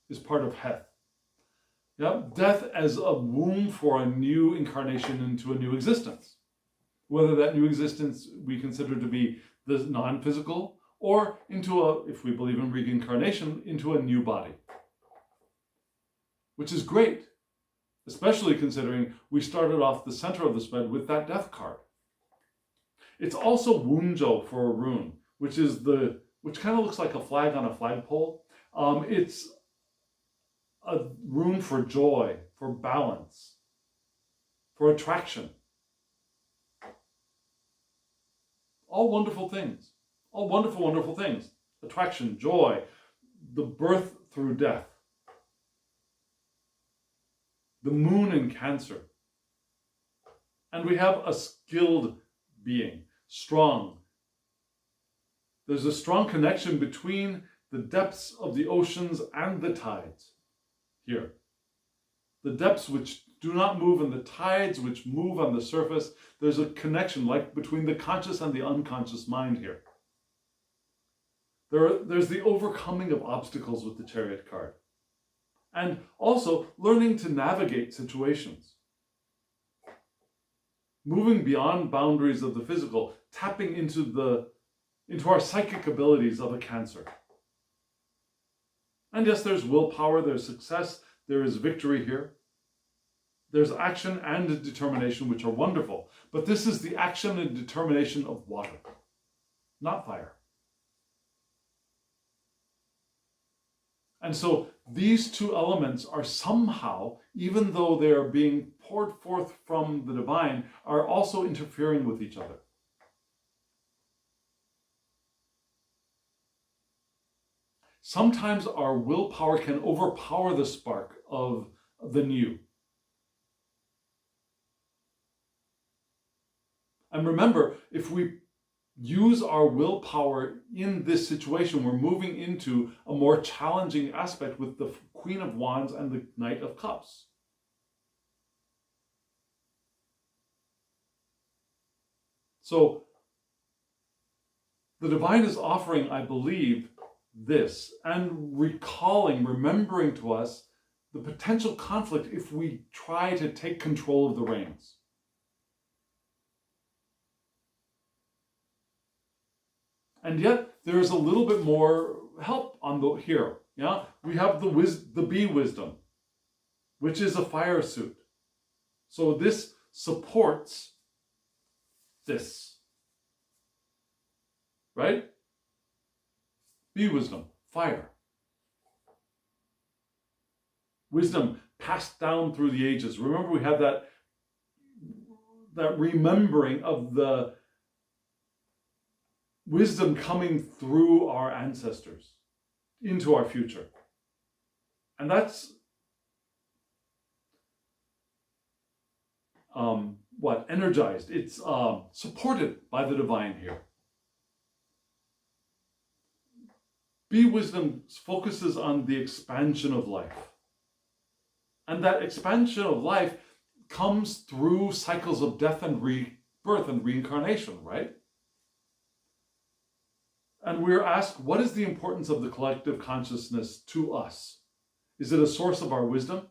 is part of Het. Yep, death as a womb for a new incarnation into a new existence. Whether that new existence we consider to be the non-physical or into a, if we believe in reincarnation, into a new body. Which is great, especially considering we started off the center of the spread with that death card. It's also Wunjo for a rune, which kind of looks like a flag on a flagpole. It's a rune for joy, for balance, for attraction. All wonderful things. All wonderful, wonderful things. Attraction, joy, the birth through death. The moon in Cancer. And we have a skilled being, strong. There's a strong connection between the depths of the oceans and the tides here. The depths which do not move and the tides which move on the surface. There's a connection like between the conscious and the unconscious mind here. There's the overcoming of obstacles with the Chariot card. And also learning to navigate situations. Moving beyond boundaries of the physical, tapping into our psychic abilities of a Cancer. And yes, there's willpower, there's success, there is victory here. There's action and determination, which are wonderful. But this is the action and determination of water, not fire. And so these two elements are somehow, even though they are being poured forth from the divine, are also interfering with each other. Sometimes our willpower can overpower the spark of the new. And remember, if we use our willpower in this situation, we're moving into a more challenging aspect with the Queen of Wands and the Knight of Cups. So the divine is offering, I believe, this and remembering to us the potential conflict if we try to take control of the reins. And yet there is a little bit more help on here. Yeah, we have the bee wisdom, which is a fire suit. So this supports this, right? Bee wisdom, fire. Wisdom passed down through the ages. Remember, we have that remembering of the wisdom coming through our ancestors into our future. And that's energized. It's supported by the divine here. Bee wisdom focuses on the expansion of life. And that expansion of life comes through cycles of death and rebirth and reincarnation, right? And we're asked, what is the importance of the collective consciousness to us? Is it a source of our wisdom?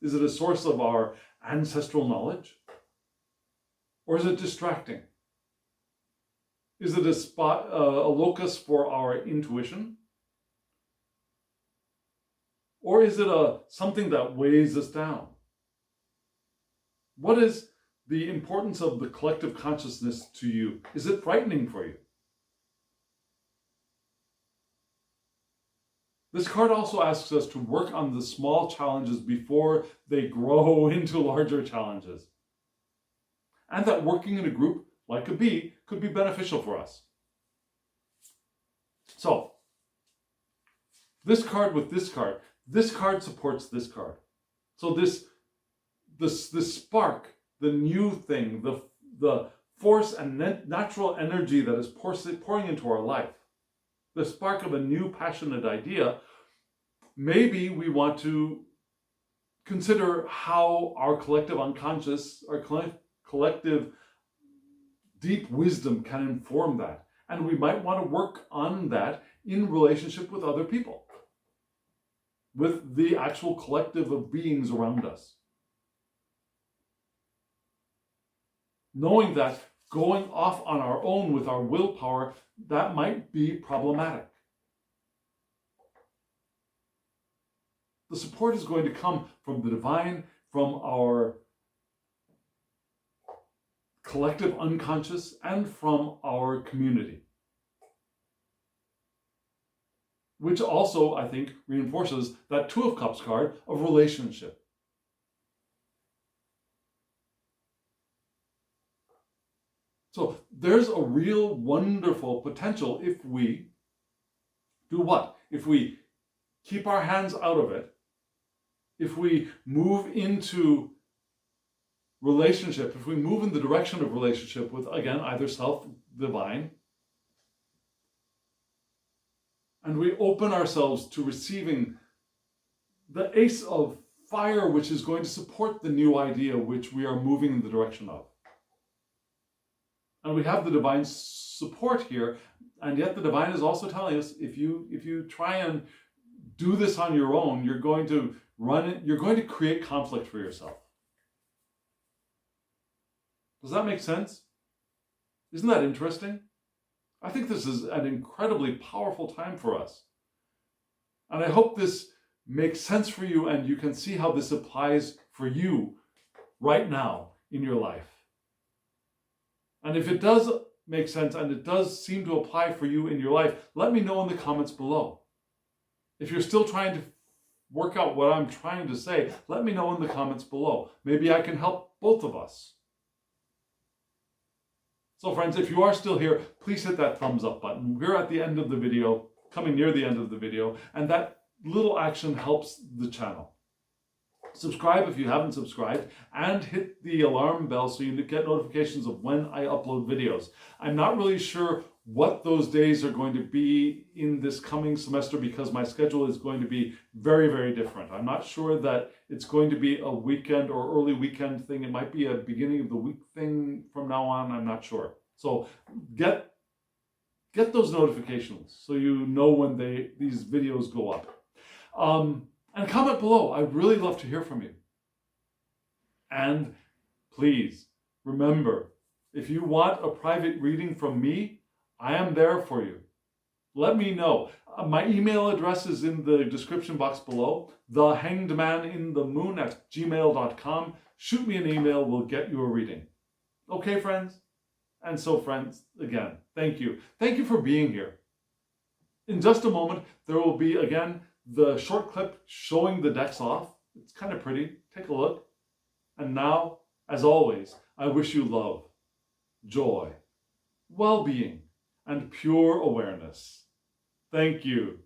Is it a source of our ancestral knowledge? Or is it distracting? Is it a locus for our intuition? Or is it something that weighs us down? What is the importance of the collective consciousness to you? Is it frightening for you? This card also asks us to work on the small challenges before they grow into larger challenges. And that working in a group, like a bee, could be beneficial for us. So, this card with this card supports this card. So this spark, the new thing, the force and natural energy that is pouring into our life, the spark of a new passionate idea, maybe we want to consider how our collective unconscious, our collective deep wisdom can inform that. And we might want to work on that in relationship with other people, with the actual collective of beings around us. Knowing that going off on our own with our willpower, that might be problematic. The support is going to come from the divine, from our collective unconscious, and from our community. Which also, I think, reinforces that Two of Cups card of relationship. So there's a real wonderful potential if we do what? If we keep our hands out of it, if we move into relationship, if we move in the direction of relationship with, again, either self, divine, and we open ourselves to receiving the ace of fire, which is going to support the new idea which we are moving in the direction of. And we have the divine support here, and yet the divine is also telling us, if you try and do this on your own, you're going to create conflict for yourself. Does that make sense? Isn't that interesting? I think this is an incredibly powerful time for us. And I hope this makes sense for you and you can see how this applies for you right now in your life. And if it does make sense and it does seem to apply for you in your life, let me know in the comments below. If you're still trying to work out what I'm trying to say, let me know in the comments below. Maybe I can help both of us. So friends, if you are still here, please hit that thumbs up button. We're at the end of the video, coming near the end of the video, and that little action helps the channel. Subscribe if you haven't subscribed, and hit the alarm bell so you get notifications of when I upload videos. I'm not really sure what those days are going to be in this coming semester because my schedule is going to be very, very different. I'm not sure that it's going to be a weekend or early weekend thing. It might be a beginning of the week thing from now on. I'm not sure. So get those notifications so you know when these videos go up. And comment below. I'd really love to hear from you. And please remember, if you want a private reading from me, I am there for you. Let me know. My email address is in the description box below. thehangedmaninthemoon@gmail.com. Shoot me an email. We'll get you a reading. Okay, friends? And so, friends, again, thank you. Thank you for being here. In just a moment, there will be, again, the short clip showing the decks off. It's kind of pretty. Take a look. And now, as always, I wish you love, joy, well-being, and pure awareness. Thank you.